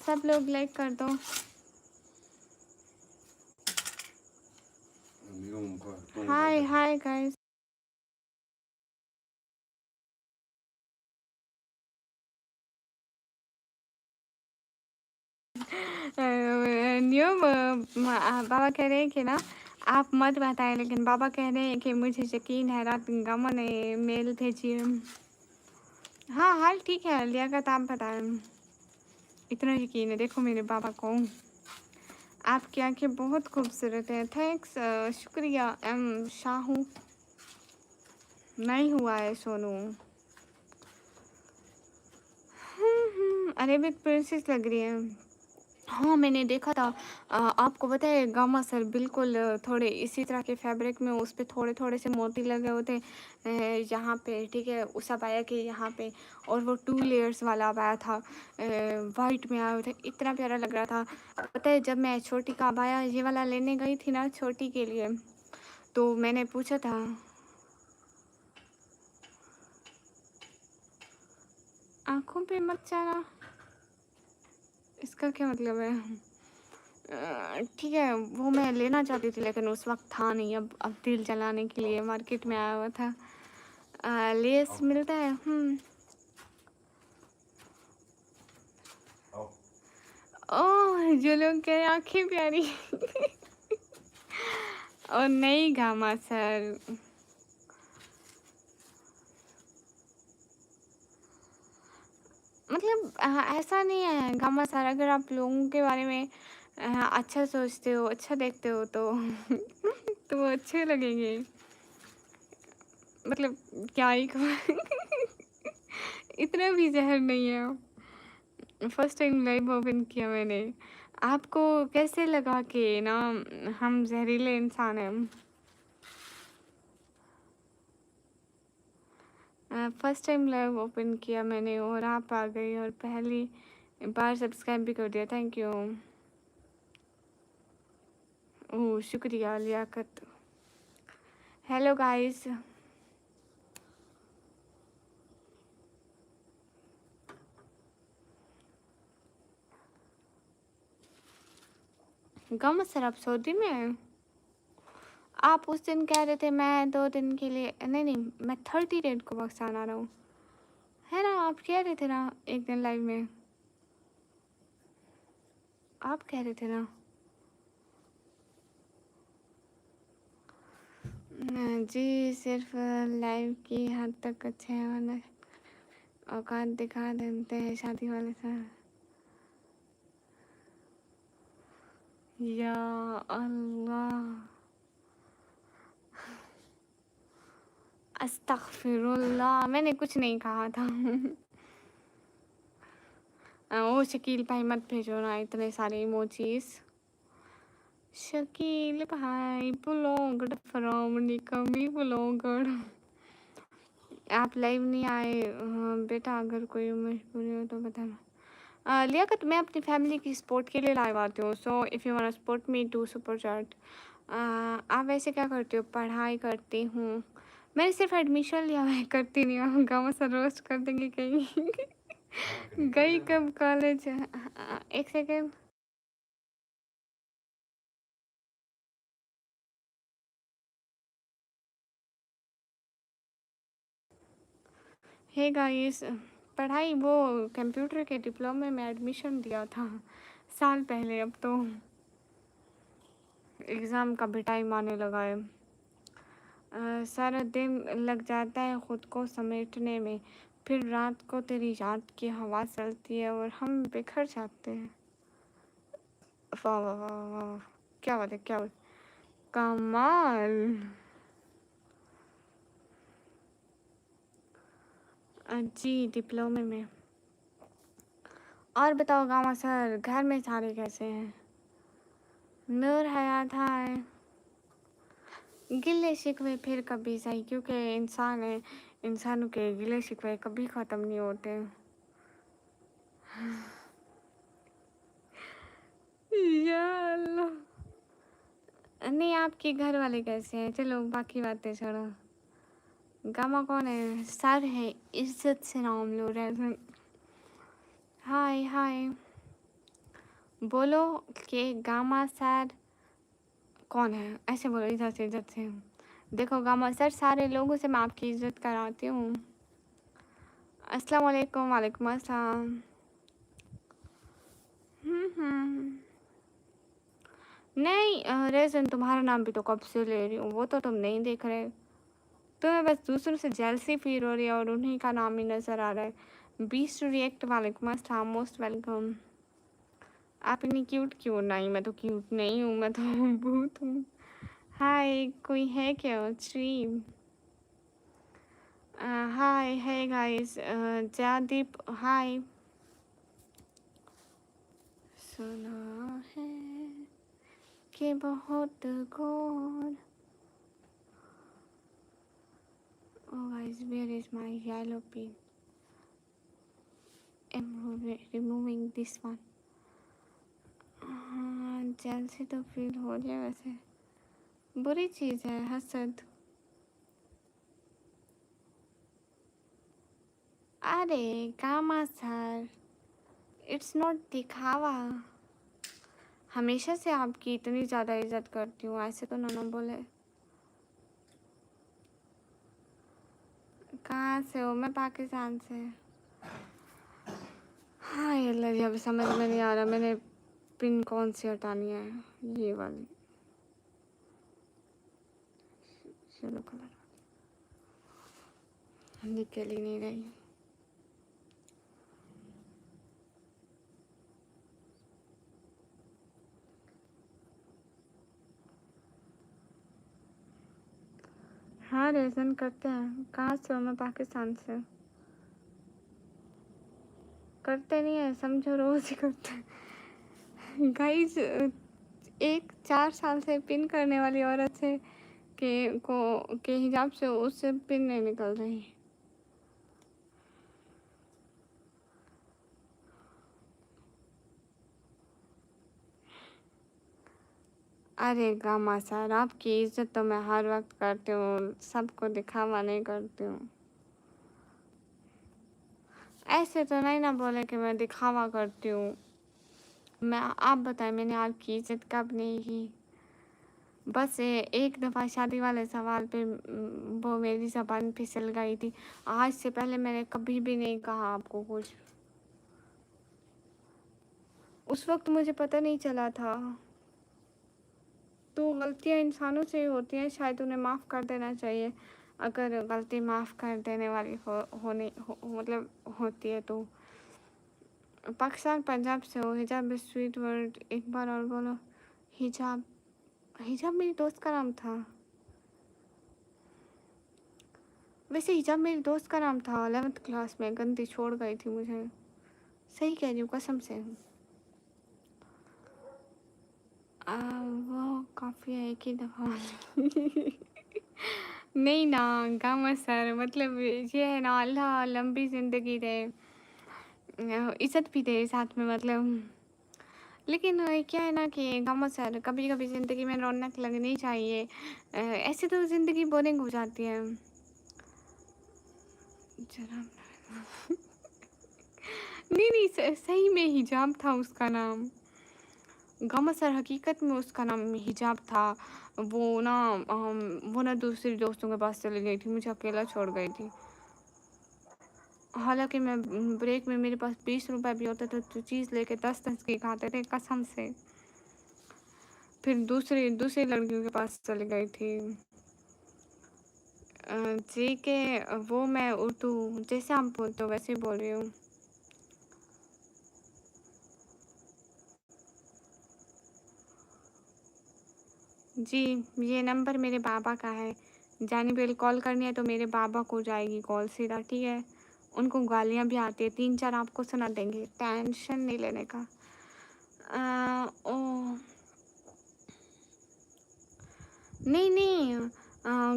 सब लोग लाइक कर दो। हाय हाय गाइस। न्यू बाबा कह रहे हैं कि ना आप मत बताएं, लेकिन बाबा कह रहे हैं कि मुझे यकीन है रात गमा ने मेल भेजी है। हाँ हाल ठीक है, लियाकत आप बताएं। इतना यकीन है देखो मेरे बाबा को। आपकी आंखें बहुत खूबसूरत हैं। थैंक्स, शुक्रिया एम शाहू। नहीं हुआ है सोनू। अरेबिक प्रिंसेस लग रही है। हाँ, मैंने देखा था। आपको पता है गामा सर बिल्कुल थोड़े इसी तरह के फैब्रिक में उस पे थोड़े-थोड़े से मोती लगे होते हैं यहाँ पे, ठीक है? उस अबाया के यहाँ पे, और वो 2 लेयर्स वाला अबाया था, वाइट में आए हुए थे, इतना प्यारा लग रहा था। पता है जब मैं छोटी का अबाया ये वाला लेने गई थी ना छोटी के लिए, तो मैंने पूछा था। आँखों पे मत जाना, इसका क्या मतलब है? ठीक है, वो मैं लेना चाहती थी लेकिन उस वक़्त था नहीं। अब दिल जलाने के लिए मार्केट में आया हुआ था। लेस मिलता है। ओह! जो लोग कह रहे हैं आँखें प्यारी। और नहीं घामा सर। मतलब ऐसा नहीं है घामा सर, अगर आप लोगों के बारे में अच्छा सोचते हो, अच्छा देखते हो तो तो वो अच्छे लगेंगे। मतलब क्या ही कहूँ। इतना भी ज़हर नहीं है। फर्स्ट टाइम लाइव ओपन किया मैंने। आपको कैसे लगा कि ना हम ज़हरीले इंसान हैं? फर्स्ट टाइम लाइव ओपन किया मैंने और आप आ गई और पहली बार सब्सक्राइब भी कर दिया। Thank you. ओह शुक्रिया लियाकत। Hello guys. गम सर आप सऊदी में हैं? आप उस दिन कह रहे थे मैं 2 दिन के लिए, नहीं नहीं, मैं 30 डेट को पाकिस्तान आ रहा हूँ, है ना? आप कह रहे थे ना एक दिन लाइव में, आप कह रहे थे ना। जी सिर्फ लाइव की हद तक अच्छे हैं, वरना औकात दिखा देते हैं शादी वाले सर। या अल्लाह, अस्तगफिरुल्लाह, मैंने कुछ नहीं कहा था। ओ शकील भाई मत भेजो ना इतने सारे इमोजीज। शकील भाई ब्लॉग्ड फ्रॉम निकमी ब्लॉगर। आप लाइव नहीं आए बेटा, अगर कोई मजबूरी हो तो बताना। लियाकत, मैं अपनी फैमिली की सपोर्ट के लिए लाइव आती हूँ, so if you want support me to super chat. आप वैसे क्या करती हो? पढ़ाई करती हूँ। मैंने सिर्फ एडमिशन लिया हुआ है, करती नहीं हूँ। गाँव से रोस्ट कर देंगे कहीं। गई कब कॉलेज? एक सेकेंड। हे गाइस, पढ़ाई वो कंप्यूटर के डिप्लोमे में एडमिशन दिया था साल पहले। अब तो एग्ज़ाम का भी टाइम आने लगा है। सारा दिन लग जाता है ख़ुद को समेटने में, फिर रात को तेरी याद की हवा चलती है और हम बिखर जाते हैं। वाह वाह वाह वाह, क्या बात है, क्या बात, कमाल। जी डिप्लोमे में। और बताओ गामा सर, घर में सारे कैसे हैं? नूर हयात है। गिले शिकवे फिर कभी सही, क्योंकि इंसान है, इंसानों के गिले शिकवे कभी ख़त्म नहीं होते। या अल्लाह। नहीं, आपके घर वाले कैसे हैं? चलो बाकी बातें छोड़ो। गामा कौन है? सर है, इज्जत से नाम लो। रेजन, हाय हाय, बोलो कि गामा सर कौन है, ऐसे बोलो इज्जत से। देखो गामा सर, सारे लोगों से मैं आपकी इज्जत कराती हूँ। अस्सलाम वालेकुम। वालेकुम अस्सलाम। हम्म। नहीं रेजन, तुम्हारा नाम भी तो कब से ले रही हूँ, वो तो तुम नहीं देख रहे। तुम्हें बस दूसरों से जेलसी फील हो रही है और उन्हीं का नाम ही नज़र आ रहा है। बीस रिएक्ट, वालेकुम अस्सलाम, मोस्ट वेलकम। आप इतनी क्यूट क्यों? नहीं, मैं तो क्यूट नहीं हूँ, मैं तो भूत हूँ। हाय, कोई है क्या? स्ट्रीम। हाय, हे गाइस, जयदीप, हाय। सुना है कि बहुत घोर। Oh guys, where is my yellow pin? I'm removing this one. हाँ, जल्द से तो फील हो जाए। वैसे बुरी चीज़ है हसद। अरे कामा सर, इट्स नॉट दिखावा। हमेशा से आपकी इतनी ज़्यादा इज्जत करती हूँ, ऐसे तो ना बोले। कहाँ से हो? मैं पाकिस्तान से। हाँ ये अल्लाह जी, अभी समझ में नहीं आ रहा मैंने पिन कौन सी हटानी है। ये वाली येलो कलर निकल ही नहीं रही। हाँ रेजन करते हैं। कहाँ से हो? मैं पाकिस्तान से। करते नहीं है, समझो रोज ही करते हैं गाइस। एक 4 साल से पिन करने वाली औरत से के हिजाब से उससे पिन नहीं निकल रही। अरे गामा सर, आपकी इज्जत तो मैं हर वक्त करती हूँ, सबको दिखावा नहीं करती हूँ। ऐसे तो नहीं ना बोले कि मैं दिखावा करती हूँ। मैं आप बताएं, मैंने आपकी इज्जत कब नहीं की? बस एक दफ़ा शादी वाले सवाल पे वो मेरी ज़बान फिसल गई थी। आज से पहले मैंने कभी भी नहीं कहा आपको कुछ। उस वक्त मुझे पता नहीं चला था। तो गलतियाँ इंसानों से ही होती हैं, शायद उन्हें माफ़ कर देना चाहिए। अगर गलती माफ़ कर देने वाली मतलब होती है तो। पाकिस्तान पंजाब से हो। हिजाब इज स्वीट वर्ड, एक बार और बोलो। हिजाब, हिजाब मेरी दोस्त का नाम था। वैसे हिजाब मेरी दोस्त का नाम था 11th क्लास में, गंदी छोड़ गई थी मुझे। सही कह रही हूँ कसम से। वो काफ़ी है, एक ही दफ़ा नहीं ना गामा सर, मतलब ये है ना, अल्लाह लंबी ज़िंदगी दे, इज़्ज़त भी दे साथ में, मतलब। लेकिन क्या है ना कि गामा सर, कभी कभी ज़िंदगी में रौनक लगनी चाहिए। ऐसे तो ज़िंदगी बोरिंग हो जाती है। जरा नहीं नहीं, सही में हिजाब था उसका नाम। गामा सर, हकीकत में उसका नाम हिजाब था। वो ना दूसरी दोस्तों के पास चली गई थी, मुझे अकेला छोड़ गई थी। हालांकि मैं ब्रेक में मेरे पास 20 रुपए भी होते थे तो चीज़ लेके 10-10 की खाते थे कसम से। फिर दूसरी दूसरी लड़कियों के पास चली गई थी। जी के वो मैं उर्दू जैसे आप बोलते हो वैसे ही बोल रही हूँ। जी, ये नंबर मेरे बाबा का है। जानी बेल कॉल करनी है तो मेरे बाबा को जाएगी कॉल सीधा, ठीक है? उनको गालियाँ भी आती है, 3-4 आपको सुना देंगे, टेंशन नहीं लेने का। ओ नहीं नहीं,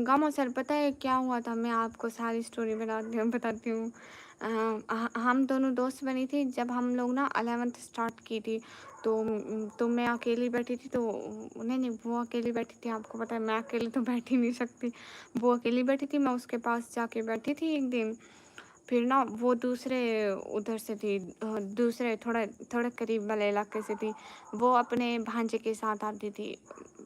गामा सर, पता है क्या हुआ था? मैं आपको सारी स्टोरी बताती हूँ। हम दोनों दोस्त बनी थी जब हम लोग ना 11th स्टार्ट की थी। तो मैं अकेली बैठी थी, तो नहीं नहीं, वो अकेली बैठी थी। आपको पता है मैं अकेली तो बैठ ही नहीं सकती। वो अकेली बैठी थी, मैं उसके पास जाके बैठी थी एक दिन। फिर ना वो दूसरे उधर से थी, दूसरे थोड़ा थोड़ा करीब वाले इलाके से थी। वो अपने भांजे के साथ आती थी,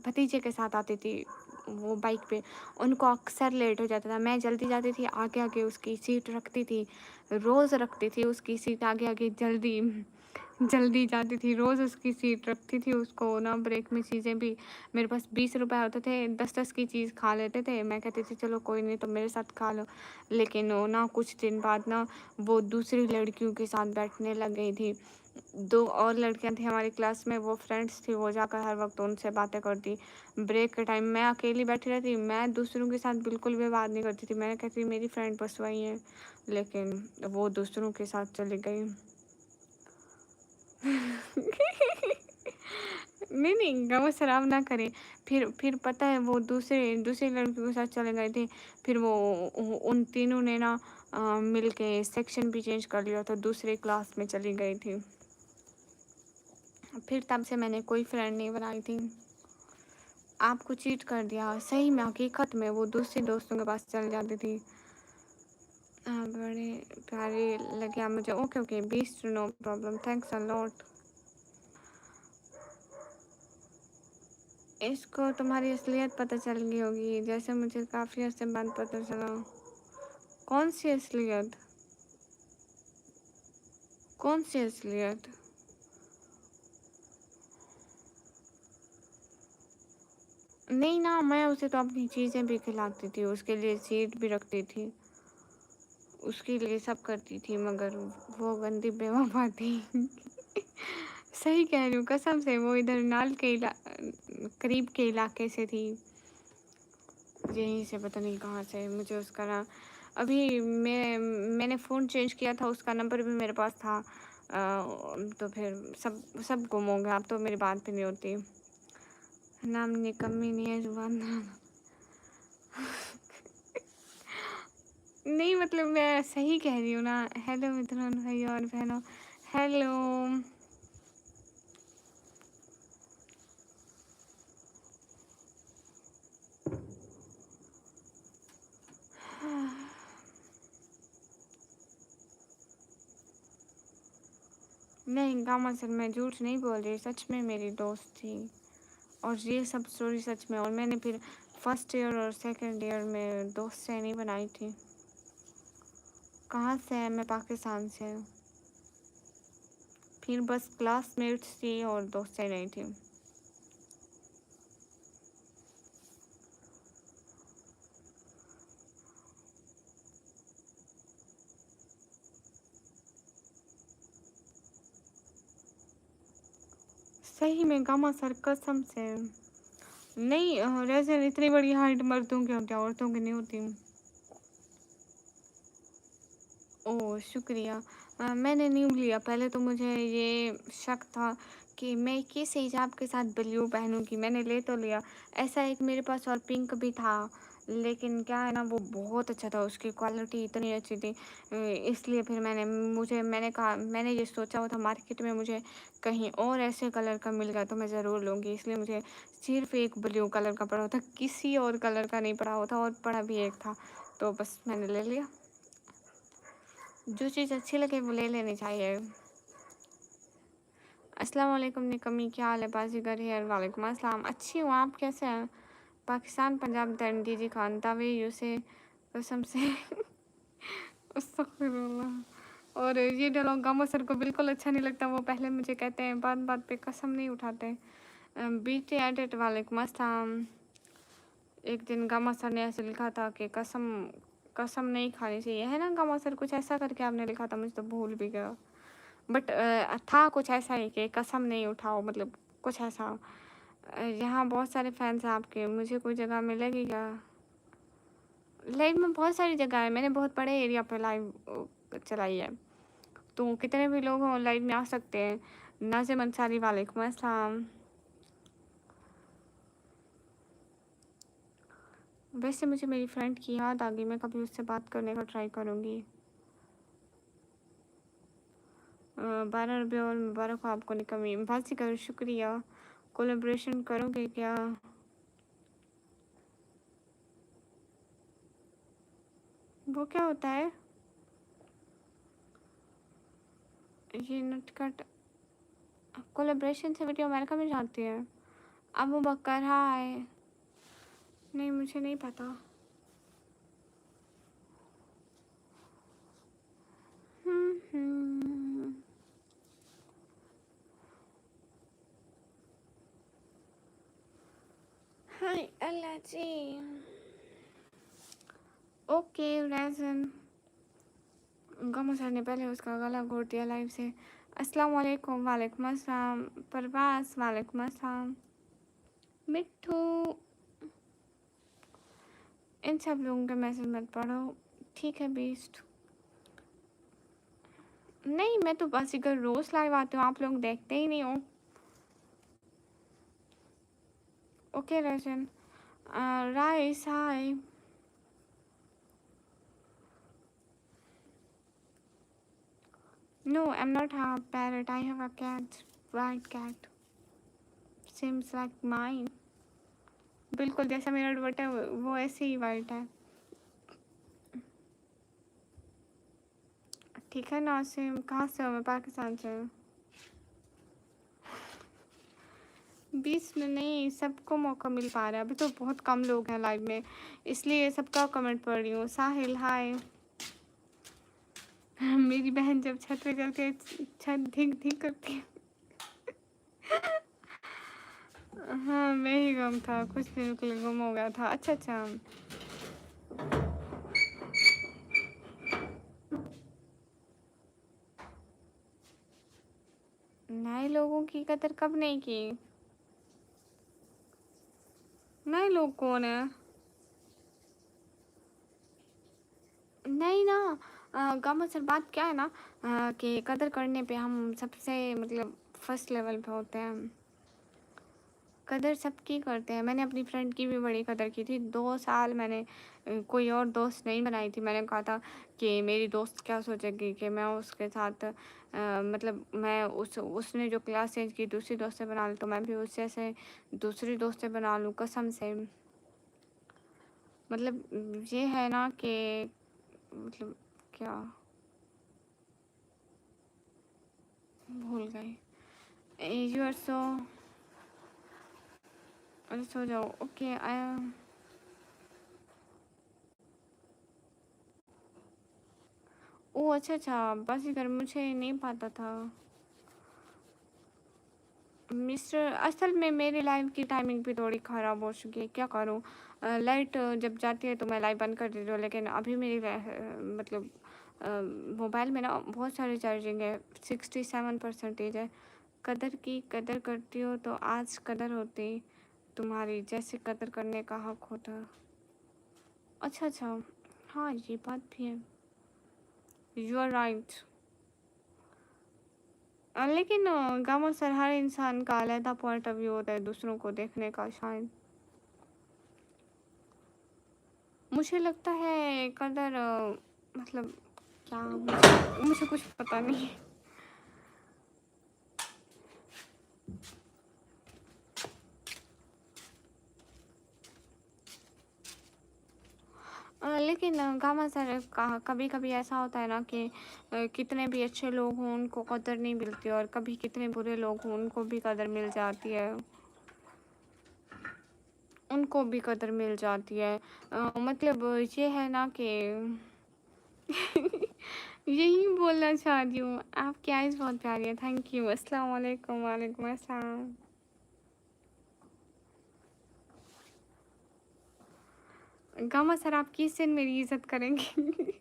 भतीजे के साथ आती थी वो बाइक पे। उनको अक्सर लेट हो जाता था, मैं जल्दी जाती थी, आगे आगे उसकी सीट रखती थी, रोज़ रखती थी उसकी सीट आगे आगे जल्दी। जल्दी जाती थी, रोज़ उसकी सीट रखती थी, उसको ना ब्रेक में चीज़ें भी मेरे पास 20 रुपए होते थे, 10-10 की चीज़ खा लेते थे। मैं कहती थी चलो कोई नहीं, तुम मेरे साथ खा लो। लेकिन वो ना कुछ दिन बाद ना वो दूसरी लड़कियों के साथ बैठने लग गई थी। 2 और लड़कियाँ थी हमारी क्लास में, वो फ्रेंड्स थी, वो जाकर हर वक़्त उनसे बातें करती। ब्रेक के टाइम मैं अकेली बैठी रहती, मैं दूसरों के साथ बिल्कुल भी बात नहीं करती थी। मैं कहती मेरी फ्रेंड बस वही है, लेकिन वो दूसरों के साथ चली गई। नहीं, नहीं, गम शराब ना करें। फिर पता है वो दूसरे दूसरी लड़कियों के साथ चले गए थे। फिर वो उन तीनों ने ना मिलके सेक्शन भी चेंज कर लिया था, दूसरे क्लास में चली गई थी। फिर तब से मैंने कोई फ्रेंड नहीं बनाई थी। आपको चीट कर दिया, सही में हकीकत में वो दूसरे दोस्तों के पास चली जाती थी। बड़े प्यारे लगे आप मुझे। Okay, okay, beast no problem, thanks a lot. इसको तुम्हारी असलियत पता चल गई होगी, जैसे मुझे काफ़ी अर्से बाद पता चला। कौन सी असलियत? कौन सी असलियत? नहीं ना, मैं उसे तो अपनी चीज़ें भी खिलाती थी, उसके लिए सीट भी रखती थी, उसके लिए सब करती थी, मगर वो गंदी बेवफा थी। सही कह रही हूँ, कसम से। वो इधर नाल के करीब के इलाके से थी, यहीं से, पता नहीं कहाँ से। मुझे उसका ना अभी मैंने फ़ोन चेंज किया था, उसका नंबर भी मेरे पास था। तो फिर सब सब गुम हो गया, अब तो मेरी बात भी नहीं होती। नाम निकम्मी नहीं है जुबान। नहीं, मतलब मैं सही कह रही हूँ ना। हेलो मित्रों, भाई और बहनों, हेलो। नहीं गामा सर, मैं झूठ नहीं बोल रही, सच में मेरी दोस्त थी, और ये सब स्टोरी सच में। और मैंने फिर फर्स्ट ईयर और सेकंड ईयर में दोस्त से नहीं बनाई थी। कहाँ से है? मैं पाकिस्तान से हूँ। फिर बस क्लासमेट्स थी और दोस्त से नहीं थी। सही में गामा सर, कसम से। नहीं वैसे इतनी बड़ी हाइट मर्दों की होती है, औरतों की नहीं होती। ओह शुक्रिया। मैंने न्यू लिया, पहले तो मुझे ये शक था कि मैं किस हिजाब के साथ ब्लू पहनूंगी। मैंने ले तो लिया। ऐसा एक मेरे पास और पिंक भी था, लेकिन क्या है ना, वो बहुत अच्छा था, उसकी क्वालिटी इतनी अच्छी थी। इसलिए फिर मैंने कहा, मैंने ये सोचा हुआ था मार्केट में मुझे कहीं और ऐसे कलर का मिल गया तो मैं ज़रूर लूँगी। इसलिए मुझे सिर्फ एक ब्लू कलर का पड़ा हुआ था, किसी और कलर का नहीं पड़ा हुआ था, और पड़ा भी एक था, तो बस मैंने ले लिया। जो चीज़ अच्छी लगे वो ले लेनी चाहिए। अस्सलाम वालेकुम निकम्मी, क्या हाल है? बाजीगर है। वालेकुम अस्सलाम, अच्छी हूँ, आप कैसे हैं? पाकिस्तान, पंजाब, दीजी खान, तावे यूसे, कसम से। अस्तगफिरुल्लाह। और ये डायलॉग गामा सर को बिल्कुल अच्छा नहीं लगता, वो पहले मुझे कहते हैं, बात बात पे कसम नहीं उठाते। बीटी एडिट, वालेकुम अस्सलाम। एक दिन गामा सर ने ऐसे लिखा था कि कसम कसम नहीं खानी चाहिए, है ना गामा सर? कुछ ऐसा करके आपने लिखा था, मुझे तो भूल भी गया। बट था कुछ ऐसा ही कि कसम नहीं उठाओ, मतलब कुछ ऐसा। यहाँ बहुत सारे फैंस हैं आपके, मुझे कोई जगह मिलेगी क्या? लाइव में बहुत सारी जगह है, मैंने बहुत बड़े एरिया पे लाइव चलाई है, तो कितने भी लोग हों लाइव में आ सकते हैं। नाजिम अंसारी, वालेकुम अस्सलाम। वैसे मुझे मेरी फ्रेंड की याद आ गई, मैं कभी उससे बात करने का ट्राई करूँगी। 12 और मुबारक हो आपको निकमी, बाजी करो, शुक्रिया। कोलेब्रेशन करोगे क्या? वो क्या होता है? ये नटखट कोलेब्रेशन से वीडियो अमेरिका में जाती है। अबू बकर, हाय। नहीं, मुझे नहीं पता। हम्म, हाय अल्लाह जी। ओके रेजन, गमो सर ने पहले उसका गला घोट दिया लाइव से। अस्सलाम वालेकुम। वालेकुम अस्सलाम। परवास वालेकुम अस्सलाम। मिट्ठू, इन सब लोगों के मैसेज मत पढ़ो, ठीक है बीस्ट। नहीं, मैं तो बस इधर रोज लाइव आती हूँ, आप लोग देखते ही नहीं हो। ओके रेजन। राइस hi. No, I'm not a parrot. I have a cat, white cat. Seems like mine. बिल्कुल जैसा मेरा दुपट्टा है वो ऐसे ही वाइट है। ठीक है ना सेम। कहाँ से हो? मैं पाकिस्तान से हूँ। 20 में नहीं, सबको मौका मिल पा रहा है, अभी तो बहुत कम लोग हैं लाइव में, इसलिए सबका कमेंट पढ़ रही हूँ। साहिल हाय। मेरी बहन जब छत पे चलती है छत धिक धिक करती है। हाँ मैं ही गुम था, कुछ दिनों के लिए गुम हो गया था। अच्छा अच्छा। नए लोगों की कदर कब नहीं की? नए लोग कौन है? नहीं ना, गामा सर बात क्या है ना, कि कदर करने पे हम सबसे मतलब फर्स्ट लेवल पे होते हैं। कदर सबकी करते हैं। मैंने अपनी फ्रेंड की भी बड़ी कदर की थी। 2 साल मैंने कोई और दोस्त नहीं बनाई थी। मैंने कहा था कि मेरी दोस्त क्या सोचेगी कि मैं उसके साथ मतलब मैं उसने जो क्लास चेंज की दूसरी दोस्त से बना लूँ, तो मैं भी उससे से दूसरी दोस्त से बना लूँ, कसम से। मतलब ये है ना कि मतलब क्या भूल गई। यू आर सो, अरे सो जाओ। ओके आई, ओ अच्छा अच्छा, बस इधर मुझे नहीं पता था। मिस्टर, असल में मेरी लाइव की टाइमिंग भी थोड़ी ख़राब हो चुकी है, क्या करूँ। लाइट जब जाती है तो मैं लाइव बंद कर देती हूँ, लेकिन अभी मेरी मतलब मोबाइल में ना बहुत सारी चार्जिंग है, 67% है। कदर की कदर करती हो तो आज कदर होती तुम्हारी, जैसे कदर करने का हक होता। अच्छा अच्छा, हाँ ये बात भी है। You are right. लेकिन गामा सर, हर इंसान का अलग पॉइंट ऑफ व्यू होता है दूसरों को देखने का शायद। मुझे लगता है कदर मतलब क्या, मुझे कुछ पता नहीं। लेकिन गामा सर कभी कभी ऐसा होता है ना कि कितने भी अच्छे लोग हों उनको कदर नहीं मिलती, और कभी कितने बुरे लोग हों उनको भी कदर मिल जाती है। उनको भी कदर मिल जाती है। मतलब ये है ना कि यही बोलना चाह रही हूँ। आपकी आइज़ बहुत प्यारी है। Thank you. अस्सलाम वालेकुम। वालेकुम अस्सलाम। गामा सर, आप किस दिन मेरी इज्जत करेंगे?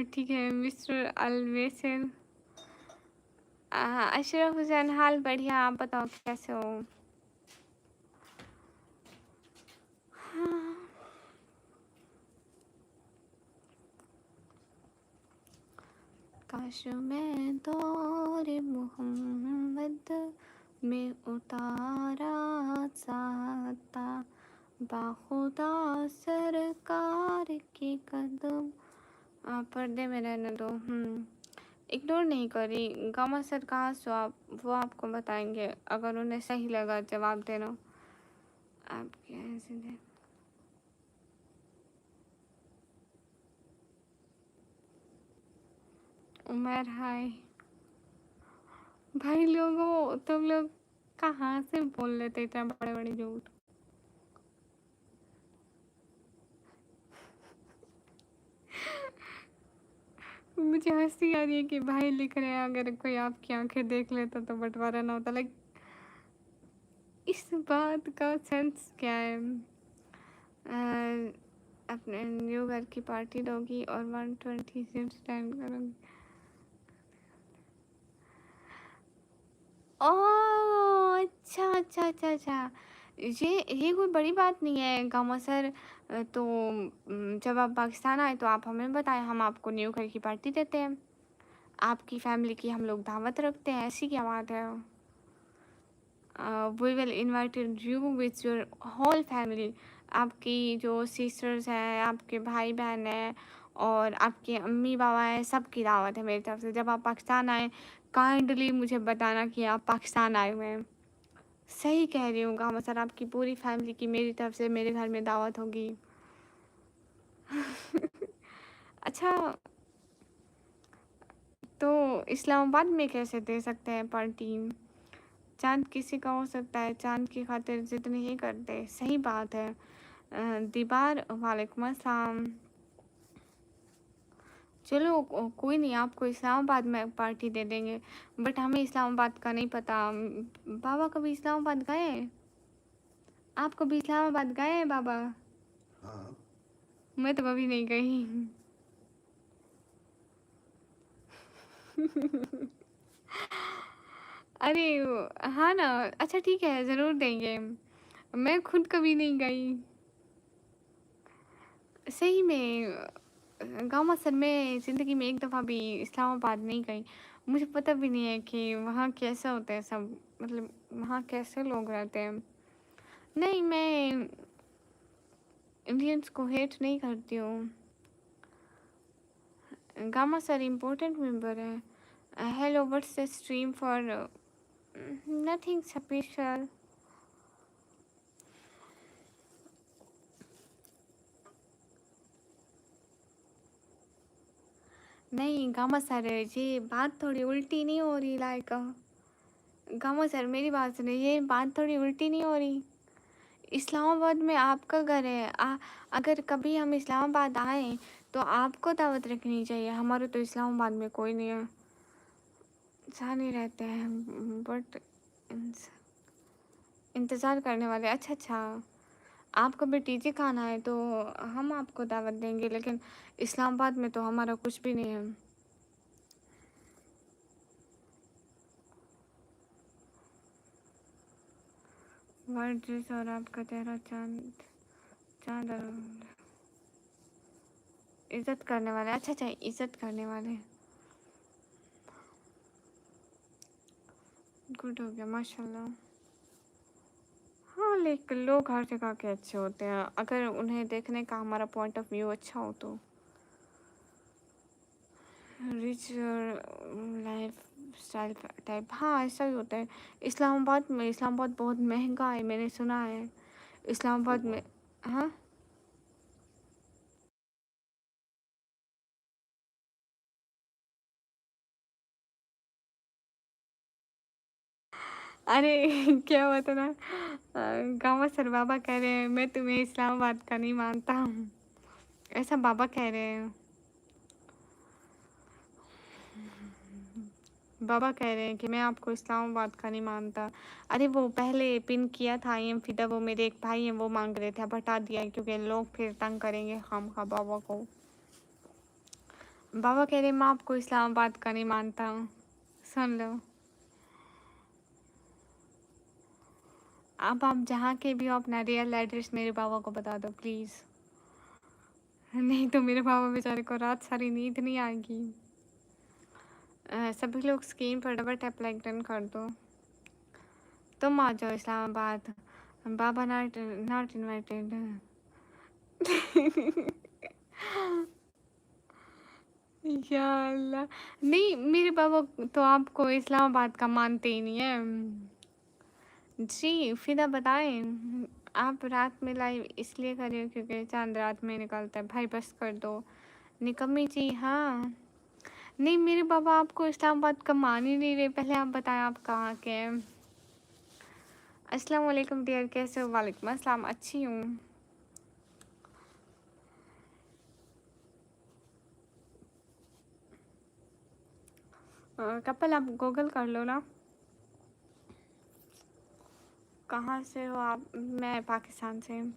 ठीक है मिस्टर अलवेसर। अशरफ हुसैन, हाल बढ़िया, आप बताओ कैसे हो? हाँ, काश मैं दौर मोहम्मद में उतारा जाता, बाखुदा सरकार के कदम। पर्दे में रहने दो। इग्नोर नहीं करी। गामा सर कहाँ से हो आप, वो आपको बताएंगे, अगर उन्हें सही लगा जवाब देना। आप कैसे दे? उमर हाय। भाई लोगों, तुम लोग कहाँ से बोल लेते इतना बड़े बड़े झूठ? मुझे हँसी आ रही है कि भाई लिख रहे हैं अगर कोई आपकी आँखें देख लेता तो बँटवारा ना होता। लाइक इस बात का सेंस क्या है? अपने न्यू घर की पार्टी दोगी और 120 सीट स्टैंड करोगी। ओह! अच्छा, अच्छा, अच्छा, अच्छा। ये कोई बड़ी बात नहीं है गामा सर। तो जब आप पाकिस्तान आए तो आप हमें बताएँ, हम आपको न्यू ईयर की पार्टी देते हैं। आपकी फैमिली की हम लोग दावत रखते हैं, ऐसी क्या बात है? We will invited you with your whole family. आपकी जो सिस्टर्स हैं, आपके भाई-बहन हैं और आपके अम्मी-पापा हैं, सबकी दावत है मेरी तरफ से। जब आप पाकिस्तान आएँ, काइंडली मुझे बताना कि आप पाकिस्तान आए हुए हैं। सही कह रही हूँ गामा सर, आपकी पूरी फैमिली की मेरी तरफ से मेरे घर में दावत होगी। अच्छा, तो इस्लामाबाद में कैसे दे सकते हैं पार्टी? चाँद किसी का हो सकता है, चाँद की खातिर जिद नहीं करते। सही बात है। दीवार वालेकुम अस्सलाम। चलो कोई नहीं, आपको इस्लामाबाद में पार्टी दे देंगे, बट हमें इस्लामाबाद का नहीं पता। बाबा कभी इस्लामाबाद गए हैं? आप कभी इस्लामाबाद गए हैं बाबा? हाँ। मैं तो कभी नहीं गई। अरे हाँ ना, अच्छा ठीक है, ज़रूर देंगे। मैं खुद कभी नहीं गई। सही में गाँव असल में ज़िंदगी में एक दफ़ा भी इस्लामाबाद नहीं गई। मुझे पता भी नहीं है कि वहाँ कैसा होता है सब, मतलब वहाँ कैसे लोग रहते हैं। नहीं, मैं इंडियंस को हेट नहीं करती हूँ। गामा सर इम्पोर्टेंट मेंबर है। Hello, what's the stream for? Nothing special. नहीं गामा सर, ये बात थोड़ी उल्टी नहीं हो रही। लाइक गामा सर मेरी बात सुनिए, ये बात थोड़ी उल्टी नहीं हो रही। इस्लामाबाद में आपका घर है। अगर कभी हम इस्लामाबाद आए तो आपको दावत रखनी चाहिए। हमारे तो इस्लामाबाद में कोई नहीं है, जाने रहते हैं, बट इंतज़ार करने वाले। अच्छा अच्छा, आप कभी टीजी खाना है तो हम आपको दावत देंगे, लेकिन इस्लामाबाद में तो हमारा कुछ भी नहीं है। वाइट ड्रेस और आपका चेहरा चांद चांद और इज्जत करने वाले। अच्छा अच्छा, इज्जत करने वाले। गुड हो गया माशाल्लाह। हाँ, लेकिन लोग हर जगह के अच्छे होते हैं, अगर उन्हें देखने का हमारा पॉइंट ऑफ व्यू अच्छा हो तो। रिच लाइफ स्टाइल टाइप, हाँ ऐसा ही होता है। इस्लामाबाद बहुत महंगा है, मैंने सुना है इस्लामाबाद में। हाँ, अरे क्या हुआ था ना, गाँव सर बाबा कह रहे हैं मैं तुम्हें इस्लामाबाद का नहीं मानता हूँ, ऐसा बाबा कह रहे हैं। बाबा कह रहे हैं कि मैं आपको इस्लामाबाद का नहीं मानता। अरे वो पहले पिन किया था आई एम फिदा, वो मेरे एक भाई हैं वो मांग रहे थे, अब हटा दिया है क्योंकि लोग फिर तंग करेंगे खामखा बाबा को। बाबा कह रहे हैं मैं आपको इस्लामाबाद का नहीं मानता हूँ। सुन लो, अब आप जहाँ के भी हो अपना रियल एड्रेस मेरे बाबा को बता दो प्लीज़, नहीं तो मेरे बाबा बेचारे को रात सारी नींद नहीं आएगी। सभी लोग स्क्रीन पर डबल टैप लाइक डन कर दो। तुम आ जाओ इस्लामाबाद, बाबा नॉट नॉट इनवाइटेड। या अल्लाह, नहीं मेरे बाबा तो आपको इस्लामाबाद का मानते ही नहीं है। जी फिदा बताएं, आप रात में लाइव इसलिए कर रहे हो क्योंकि चांद रात में निकलता है। भाई बस कर दो निकम्मी जी। हाँ, नहीं मेरे बाबा आपको इस्लामाबाद का मान ही नहीं रहे। पहले आप बताएं आप कहाँ के हैं। अस्सलाम वालेकुम डियर, कैसे हो? वालेकुम अस्सलाम, अच्छी हूँ। कपल आप गूगल कर लो ना, कहाँ से हो आप? मैं पाकिस्तान से हूँ।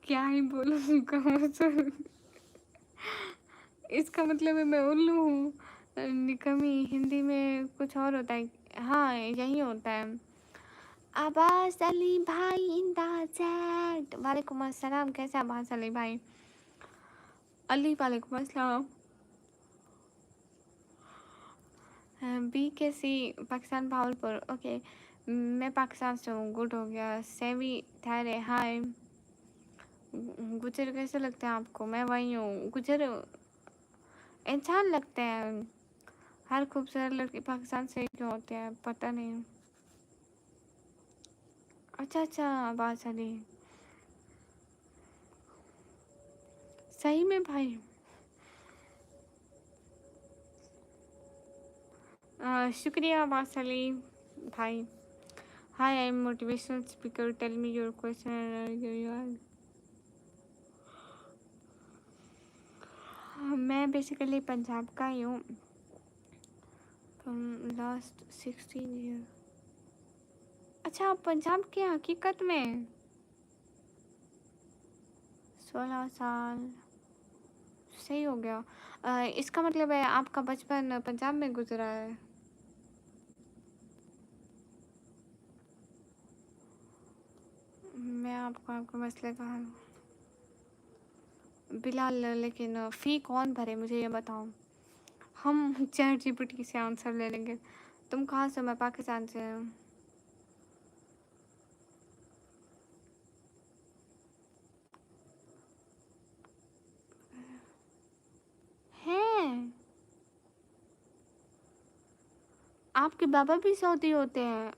क्या ही बोलूँ कहाँ से? इसका मतलब है मैं उल्लू हूँ। निकम्मी हिंदी में कुछ और होता है। हाँ यही होता है। अब्बास अली भाई इन द चैट। वालेकुम अस्सलाम, कैसे अब्बास अली भाई? अली वालेकुम अस्सलाम। बी के सी पाकिस्तान भावलपुर। ओके मैं पाकिस्तान से हूँ। गुड हो गया। सेवी थारे हाय। गुजर कैसे लगते हैं आपको? मैं वही हूँ। गुजर इंसान लगते हैं। हर खूबसूरत लड़की पाकिस्तान से क्यों होती है पता नहीं। अच्छा अच्छा अब्बास अली, सही में भाई? शुक्रिया अब्बास अली भाई। Hi I am motivational speaker, tell me your question. मैं बेसिकली पंजाब का ही हूँ लास्ट 16 ईयर। अच्छा आप पंजाब के हैं हकीकत में? 16 साल, सही हो गया। इसका मतलब है आपका बचपन पंजाब में गुजरा है। मैं आपको आपके मसले का हल बिलाल, लेकिन फ़ी कौन भरे मुझे ये बताओ। हम चैट जीपीटी से आंसर ले लेंगे। तुम कहाँ से? मैं पाकिस्तान से हूँ। हैं? आपके बाबा भी सऊदी होते हैं?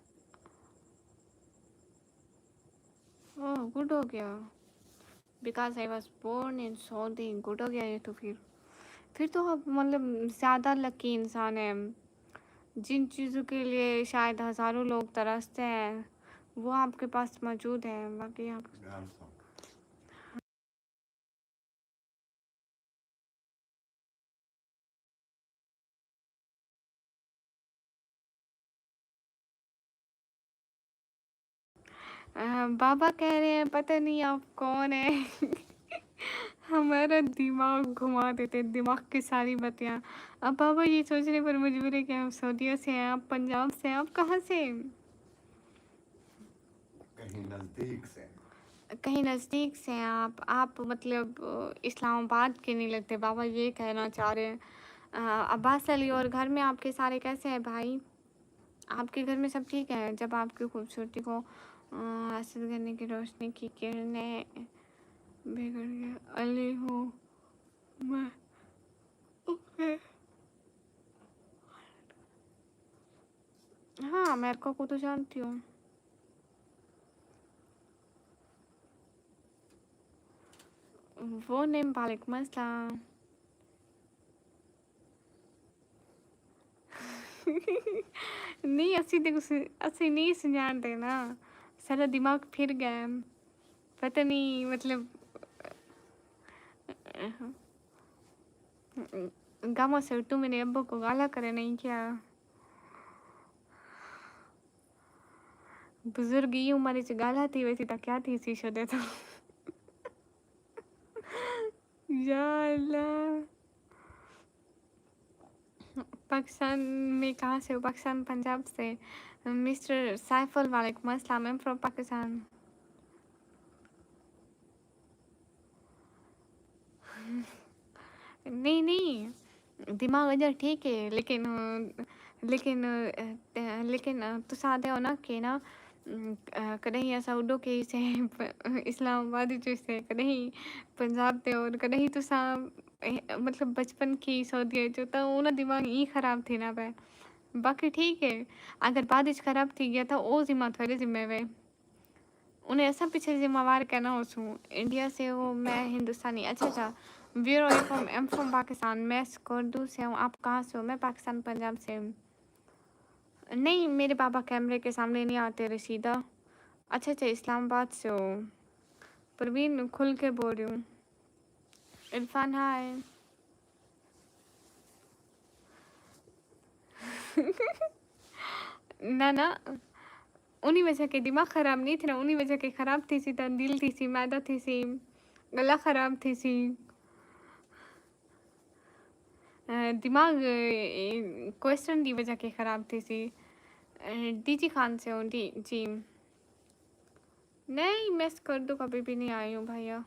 ओह गुड हो गया। Because I was born in Saudi. Good हो गया ये तो। फिर तो आप मतलब ज़्यादा लकी इंसान है। जिन चीज़ों के लिए शायद हज़ारों लोग तरसते हैं वो आपके पास मौजूद है। बाकी आप बाबा कह रहे हैं पता नहीं आप कौन है। हमारा दिमाग घुमा देते, दिमाग की सारी बत्तियाँ। अब बाबा ये सोचने पर मजबूर है कि आप सऊदीया से हैं, आप पंजाब से हैं, आप कहाँ से? कहीं नज़दीक से हैं आप मतलब इस्लामाबाद के नहीं लगते। बाबा ये कहना चाह रहे हैं। अब्बास अली, और घर में आपके सारे कैसे हैं भाई? आपके घर में सब ठीक है? जब आपकी खूबसूरती को हासिल करने की रोशनी की किरणें बिगड़ गया अली हूँ मैं। ओके। हाँ अमेरिका को तो जानती हूँ। वो नेम वालेकुम अस्सलाम। नहीं ਅਸੀਂ ਤੇ ਕੁਛ ਅਸੀਂ नहीं सुझाते ना। सारा दिमाग फिर गया है। पता नहीं मतलब गामा से तू मेरे अब्बू को गाला करे नहीं क्या? बुजुर्ग ही उम्र च गाला थी वैसी तो क्या थी शीशो दे तो। या अल्लाह। पाकिस्तान में कहाँ से हो? पाकिस्तान पंजाब से। मिस्टर साइफुल वालेकुम अस्सलाम, आई एम फ्रॉम पाकिस्तान। नहीं नहीं दिमाग अजर ठीक है लेकिन तुस आखदे हो ना कि ना कदें असां उडो के से इस्लामाबाद च से कदें पंजाब ते और कदें तुसां मतलब बचपन की सऊदी च त उन दिमाग ई ख़राब थी ना पे। बाकी ठीक है। अगर बाद विच ख़राब थी गया तो ओ ज़िम्मा थोड़े ज़िम्मे वे। उन्हें ऐसा पीछे ज़िम्मेवार कहना हो सूं। इंडिया से हो, मैं हिंदुस्तानी। अच्छा अच्छा। Where are you from? I am from Pakistan. मैं स्कर्दू से हूँ। आप कहाँ से हो? मैं पाकिस्तान पंजाब से हूँ। नहीं मेरे पापा कैमरे के सामने नहीं आते रशीदा। अच्छा अच्छा इस्लामाबाद से हो। परवीन खुल के बोल रही हूँ। इरफान हाय। ना ना, उन्हीं वजह के दिमाग खराब नहीं थी ना, उन्हीं वजह के खराब थी सी, दिल थी सी, मैदा थी सी, गला खराब थी सी, दिमाग क्वेश्चन की वजह के खराब थी सी। डीजी खान से हूँ डी जी। नहीं मिस कर दो, कभी भी नहीं आई हूँ भैया।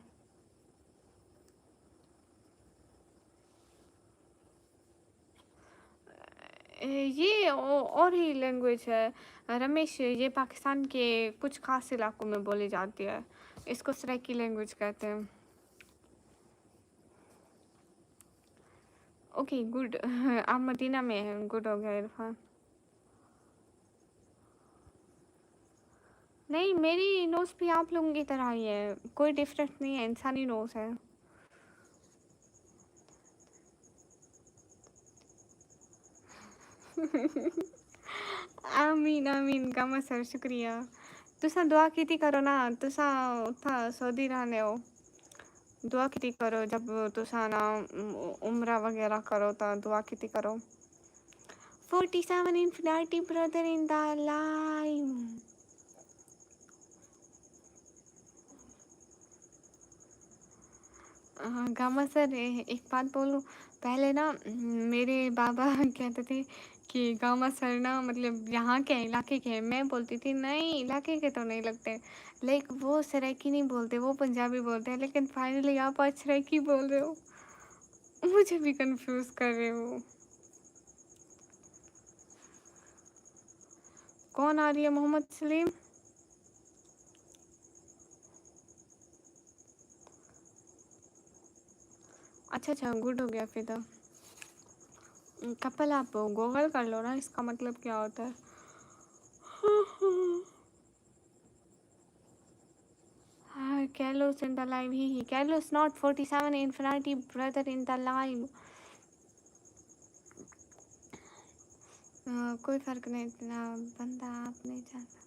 ये और ही लैंग्वेज है रमेश, ये पाकिस्तान के कुछ खास इलाकों में बोली जाती है, इसको सराइकी लैंग्वेज कहते हैं। Okay good. आप मदीना में हैं, गुड हो गया इरफान। नहीं मेरी नोज़ भी आप लोगों की तरह ही है, कोई डिफरेंस नहीं है, इंसानी नोज़ है। आमीन आमीन गामा सर, शुक्रिया। तुसा दुआ की करो ना, तुसा उथा सऊदी रहने हो, दुआ की करो जब तुसा ना उम्रा वगैरह करो तो दुआ की करो। 47 infinity brother in the line। हाँ गामा सर, एक बात बोलूँ, पहले ना मेरे बाबा कहते थे कि गामा सर ना मतलब यहाँ के हैं, इलाके के हैं। मैं बोलती थी नहीं इलाके के तो नहीं लगते, लाइक वो सराइकी नहीं बोलते, वो पंजाबी बोलते हैं, लेकिन फाइनली आप आज सराइकी बोल रहे हो, मुझे भी कंफ्यूज कर रहे हो। कौन आ रही है? मोहम्मद सलीम। अच्छा अच्छा, गुड हो गया फिर तो। कपल आप गूगल कर लो ना, इसका मतलब क्या होता है। Carlos in the live, he Carlos not 47 infinity brother in the live। कोई फर्क नहीं, इतना बंदा आप नहीं जानता।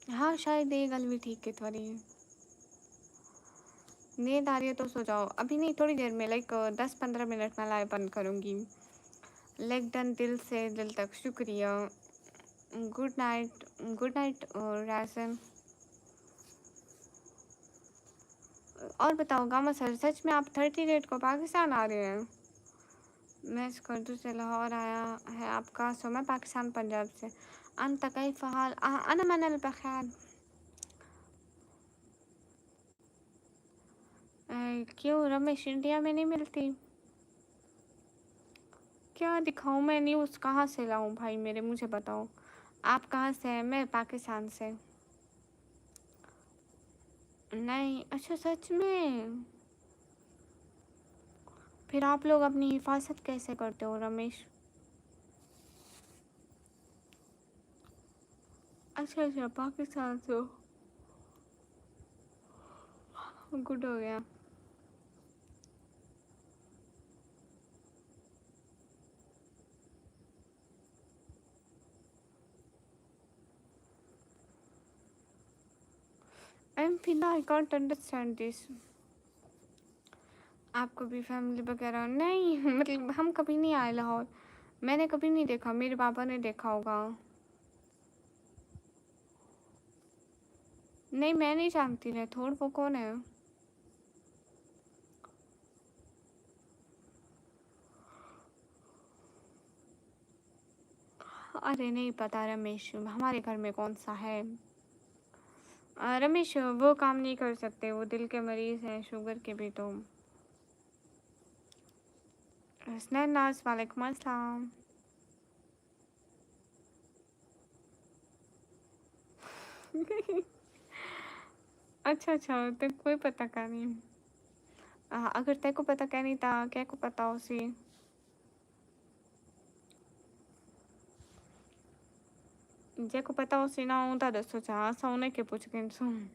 हाँ शायद ये गल भी ठीक है तुम्हारी। नींद आ रही है तो सो जाओ, अभी नहीं थोड़ी देर में, लाइक 10-15 मिनट में लाइव बंद करूँगी। लेग डन दिल से दिल तक, शुक्रिया। गुड नाइट, गुड नाइट राजन। और बताओ गामा सर, सच में आप 30 डेट को पाकिस्तान आ रहे हैं? मैं स्कर्दू से लाहौर आया है आपका, सो मैं पाकिस्तान पंजाब से। अंत कैफ हाल? अना मनल बखैर। क्यों रमेश, इंडिया में नहीं मिलती? क्या दिखाऊं मैं न्यूज़, कहाँ से लाऊं भाई मेरे, मुझे बताओ। आप कहाँ से हैं? मैं पाकिस्तान से। नहीं अच्छा सच में? फिर आप लोग अपनी हिफाजत कैसे करते हो रमेश? अच्छा अच्छा, पाकिस्तान से हो, गुड हो गया। आई एम फिदा, आई कॉन्ट अंडरस्टैंड दिस। आपको भी फैमिली वगैरह नहीं? मतलब हम कभी नहीं आए लाहौर, मैंने कभी नहीं देखा, मेरे पापा ने देखा होगा। नहीं मैं नहीं जानती राठौड़, वो कौन है? अरे नहीं पता रमेश, हमारे घर में कौन सा है। रमेश वो काम नहीं कर सकते, वो दिल के मरीज़ हैं, शुगर के भी तो। हसनैन नाज, वालेकुम अस्सलाम। अच्छा अच्छा, तो कोई पता का नहीं। अगर तेरे को पता क्या नहीं था, क्या को पता उसी। जे को पता उसी ना होता दसो चाह सोने के पूछ के सुन।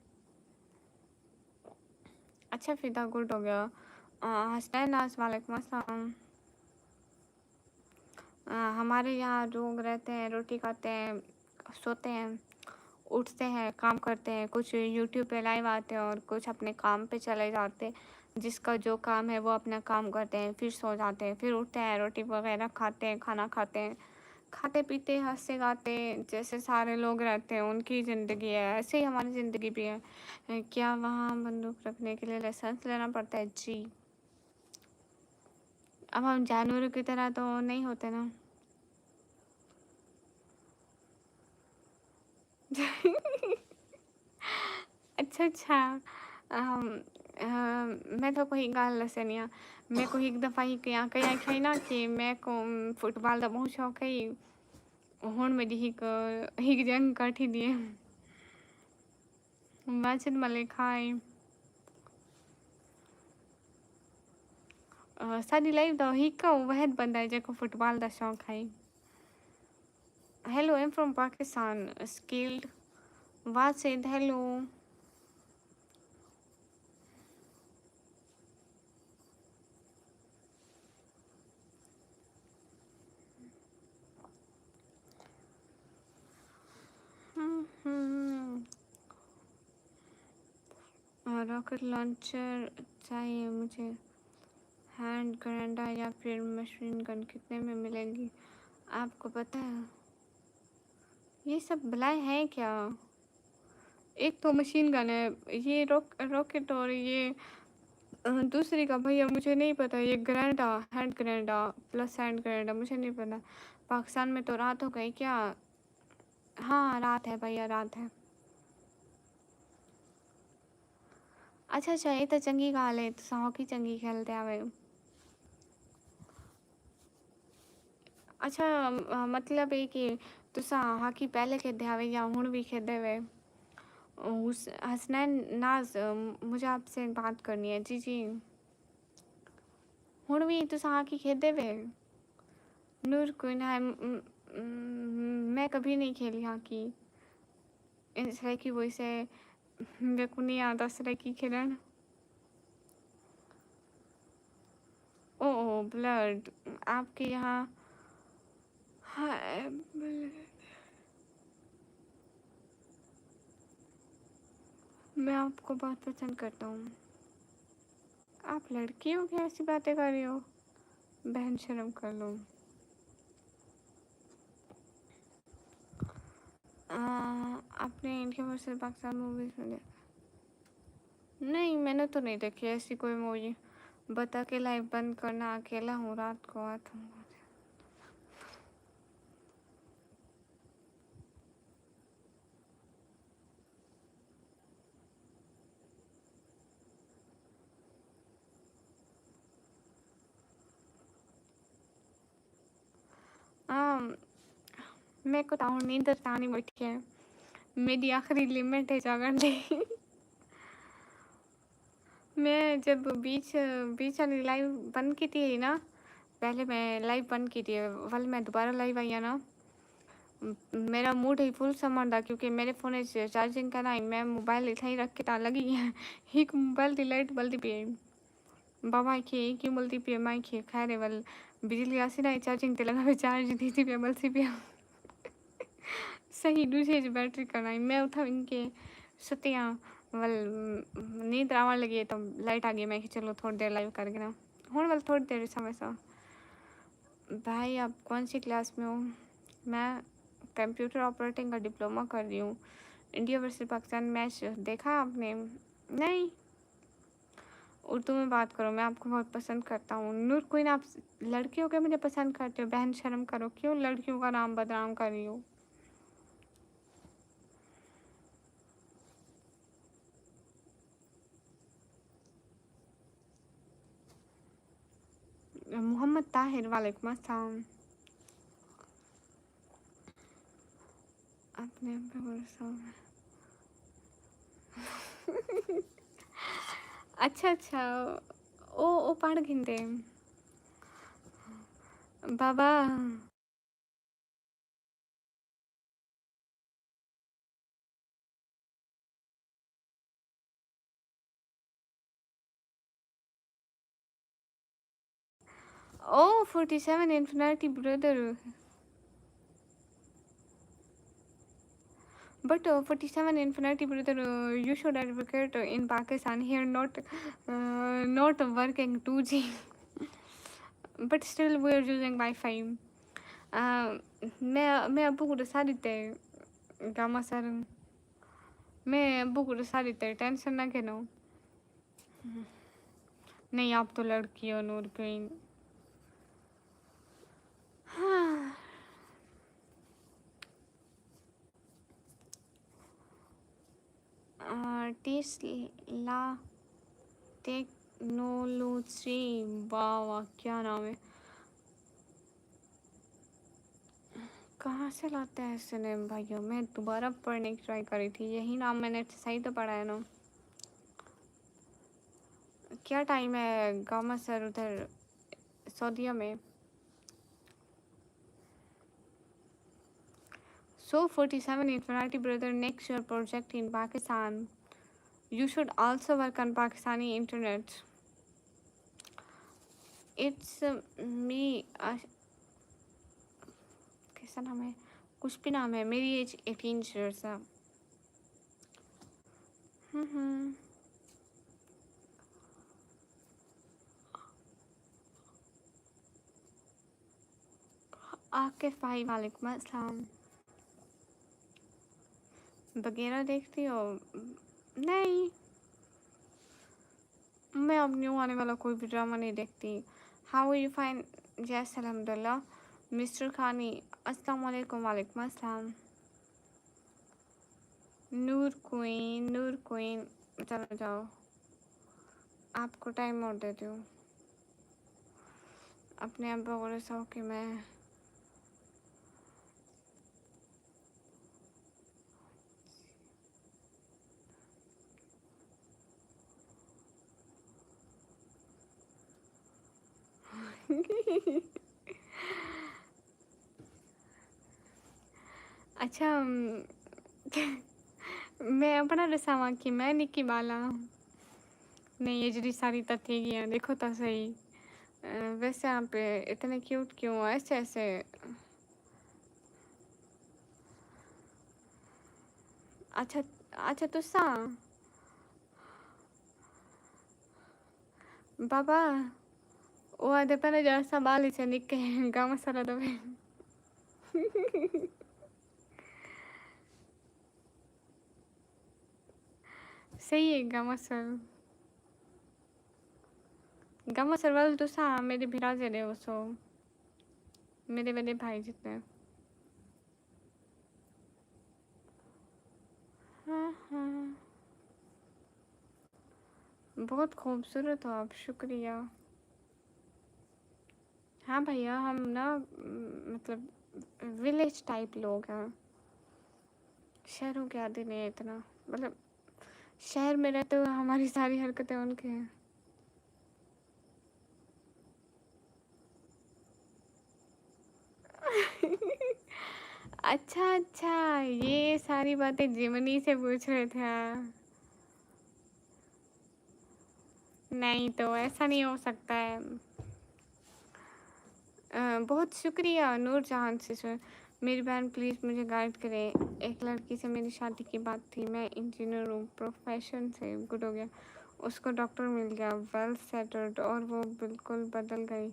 अच्छा फिदा, गुड हो गया। हसनैन नाज, वालेकुम अस्सलाम। हमारे यहाँ लोग रहते हैं, रोटी खाते हैं, सोते हैं, उठते हैं, काम करते हैं, कुछ यूट्यूब पे लाइव आते हैं और कुछ अपने काम पे चले जाते हैं। जिसका जो काम है वो अपना काम करते हैं, फिर सो जाते हैं, फिर उठते हैं, रोटी वगैरह खाते हैं, खाना खाते हैं, खाते पीते हंसते गाते जैसे सारे लोग रहते हैं उनकी ज़िंदगी है, ऐसे ही हमारी ज़िंदगी भी है। क्या वहाँ बंदूक रखने के लिए लाइसेंस लेना पड़ता है? जी। अब हम जानवरों की तरह तो नहीं होते ना। अच्छा अच्छा। अम, मैं तो कोई गाल लसनिया मैं को एक दफ़ा ही कया कया खाई ना कि मैं को फुटबॉल दा बहुत शौक है हुन में हिक जंग काठी दिए वाचित मले खाई साडी लाइफ दा हिक वहद बंदा है जेको फुटबॉल दा शौक है। Hello, I am from Pakistan स्किल्ड वाचित हेलो। रॉकेट लॉन्चर चाहिए मुझे। हैंड ग्रेनेड या फिर मशीन गन कितने में मिलेगी आपको पता है? ये सब भलाई है क्या? एक तो मशीन गन है, ये रॉकेट और ये दूसरी का भैया मुझे नहीं पता। ये grenade hand grenade plus hand grenade मुझे नहीं पता। पाकिस्तान में तो रात हो गई क्या? हाँ रात है भैया, रात है। अच्छा अच्छा, ये तो चंगी गाल है, तो हॉकी चंगी खेलते आवे। अच्छा मतलब है कि तुसा हॉकी पहले खेदे आवे या हुण भी खेदे वे? हसनैन नाज मुझे आपसे बात करनी है। जी जी, हुण भी तुसा हॉकी खेदे वे? नूर कोई ना है, मैं कभी नहीं खेली हॉकी इसलिए कि वो इसे मेरे को नहीं आता इसलिए कि खेलन। ओ ओ ब्लड आपके यहाँ। हाय मैं आपको बहुत पसंद करता हूँ। आप लड़की हो क्या ऐसी बातें कर रही हो? बहन शर्म कर लो। आपने इंडिया वर्सेस पाकिस्तान मूवीज में नहीं, मैंने तो नहीं देखी ऐसी कोई मूवी। बता के लाइव बंद करना, अकेला हूँ रात को आता हूँ। मेरे को तो नींद आनी बैठी है, मेरी आखिरी लिमिट है जागने की। मैं जब बीच वाली लाइव बंद की थी ना, पहले मैं लाइव बंद की थी, कल मैं दोबारा लाइव आई है ना, मेरा मूड ही फुल समझदा क्योंकि मेरे फ़ोन चार्जिंग कराई मैं मोबाइल इतना ही रख के ता लगी है एक मोबाइल की लाइट बल्दी पी बाबा की क्यों बोलती पी माई की खैर वल बिजली आसी ना चार्जिंग ते लगा चार्ज दी थी पे बलसी पे सही दूसरे बैटरी कराई मैं उठा इनके सतिया वल नींद आवन लगी तो लाइट आ गई मैं कि चलो थोड़ी देर लाइव करके ना हूँ वल थोड़ी देर समय सा। भाई आप कौन सी क्लास में हो? मैं कंप्यूटर ऑपरेटिंग का डिप्लोमा कर रही हूँ। इंडिया वर्सेस पाकिस्तान मैच देखा आपने? नहीं, उर्दू में बात करो, मैं आपको बहुत पसंद करता हूँ। नूर क्वीन आप लड़कियों के मुझे पसंद करते हो? बहन शर्म करो, क्यों लड़कियों का नाम बदनाम कर रही हो? मोहम्मद ताहिर वालेकुम अस्सलाम। अपने आप पे भरोसा अच्छा अच्छा ओ पढ़ गिनते बाबा। Oh, 47 Infinity Brother. But 47 Infinity Brother, you should advocate in Pakistan here, not working 2G. But still we are using Wi-Fi. मैं अबू को डसा देते गामा सर मैं अबू को डसा देते टेंशन ना कहना नहीं आप तो लड़की हो नूर क्वीन हाँ टेस्ला टेक्नोलॉजी वाह वाह क्या नाम है कहाँ से लाते हैं ऐसे नेम भाइयों मैं दोबारा पढ़ने की ट्राई करी थी यही नाम मैंने सही तो पढ़ा है ना क्या टाइम है गामा सर उधर सऊदीया में So 47 Infinity Brother next your project in Pakistan. You should also work on Pakistani internet. It's me. कैसा नाम है कुछ भी नाम है मेरी एज 18 years है आकिफ भाई वालेकुम अस्सलाम वगैरह देखती हो नहीं मैं अब न्यू आने वाला कोई भी ड्रामा नहीं देखती हाउ यू फाइन जैस अल्हम्दुलिल्लाह मिस्टर खानी अस्सलाम वालेकुम वालेकुम अस्सलाम नूर क्वीन चलो जाओ आपको टाइम और देती हूँ अपने अब्बा को रसाओ कि मैं अच्छा मैं अपना रसावा कि मैं निक्की बाला नहीं ये जड़ी सारी तथ्य गया देखो तो सही वैसे आप इतने क्यूट क्यों ऐसे ऐसे अच्छा अच्छा तुसा बाबा वो आधे पहले जैसा बाल इसे निक्के गाँव सारा दबे सही है गाँव सर वाले तुसा मेरे भिरा जे रहे हो सो मेरे बड़े भाई जितने हाँ हाँ बहुत खूबसूरत हो आप शुक्रिया हाँ भैया हम ना मतलब विलेज टाइप लोग हैं शहरों के आदि नहीं है इतना मतलब शहर में रहते हुए हमारी सारी हरकतें उनके हैं अच्छा अच्छा ये सारी बातें जिमनी से पूछ रहे थे आप। नहीं तो ऐसा नहीं हो सकता है बहुत शुक्रिया नूरजहान से सर मेरी बहन प्लीज़ मुझे गाइड करें एक लड़की से मेरी शादी की बात थी मैं इंजीनियर हूँ प्रोफेशन से गुड हो गया उसको डॉक्टर मिल गया वेल सेटल्ड और वो बिल्कुल बदल गई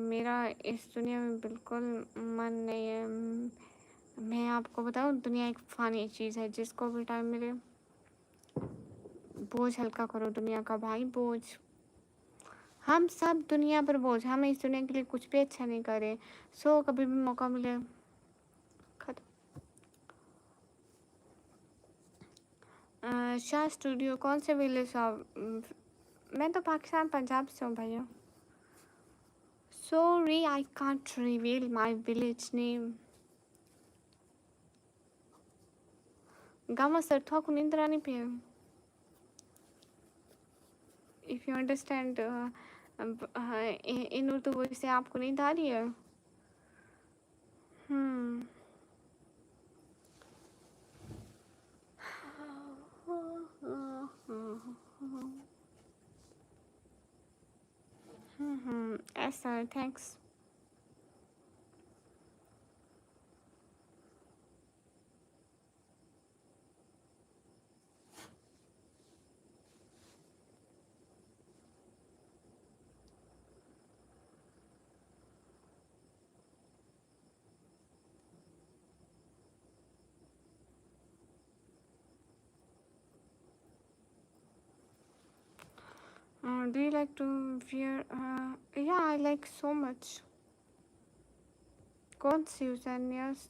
मेरा इस दुनिया में बिल्कुल मन नहीं है मैं आपको बताऊँ दुनिया एक फ़ानी चीज़ है जिसको भी टाइम मिले बोझ हल्का करो दुनिया का भाई बोझ हम सब दुनिया पर बोझ हम इस दुनिया के लिए कुछ भी अच्छा नहीं करें सो कभी भी मौका मिले शाह स्टूडियो कौन से विलेज आप मैं तो पाकिस्तान पंजाब से हूँ भैया sorry I can't reveal my village name gamma sir थोड़ा निंद्रा नहीं पे if you understand in Urdu से आपको नींद आ रही है yes sir, thanks. Do you like to wear? Yeah, I like so much. Coats, you said, yes.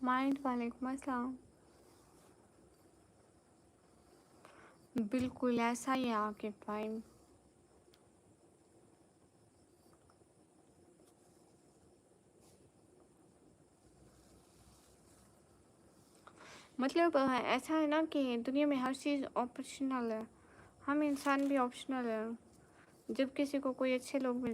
Mind वालेकुम अस्सलाम। बिल्कुल ऐसा ही है आकिब भाई। मतलब ऐसा है ना कि दुनिया में हर चीज़ ऑप्शनल है, हम इंसान भी ऑप्शनल है। जब किसी को कोई अच्छे लोग मिल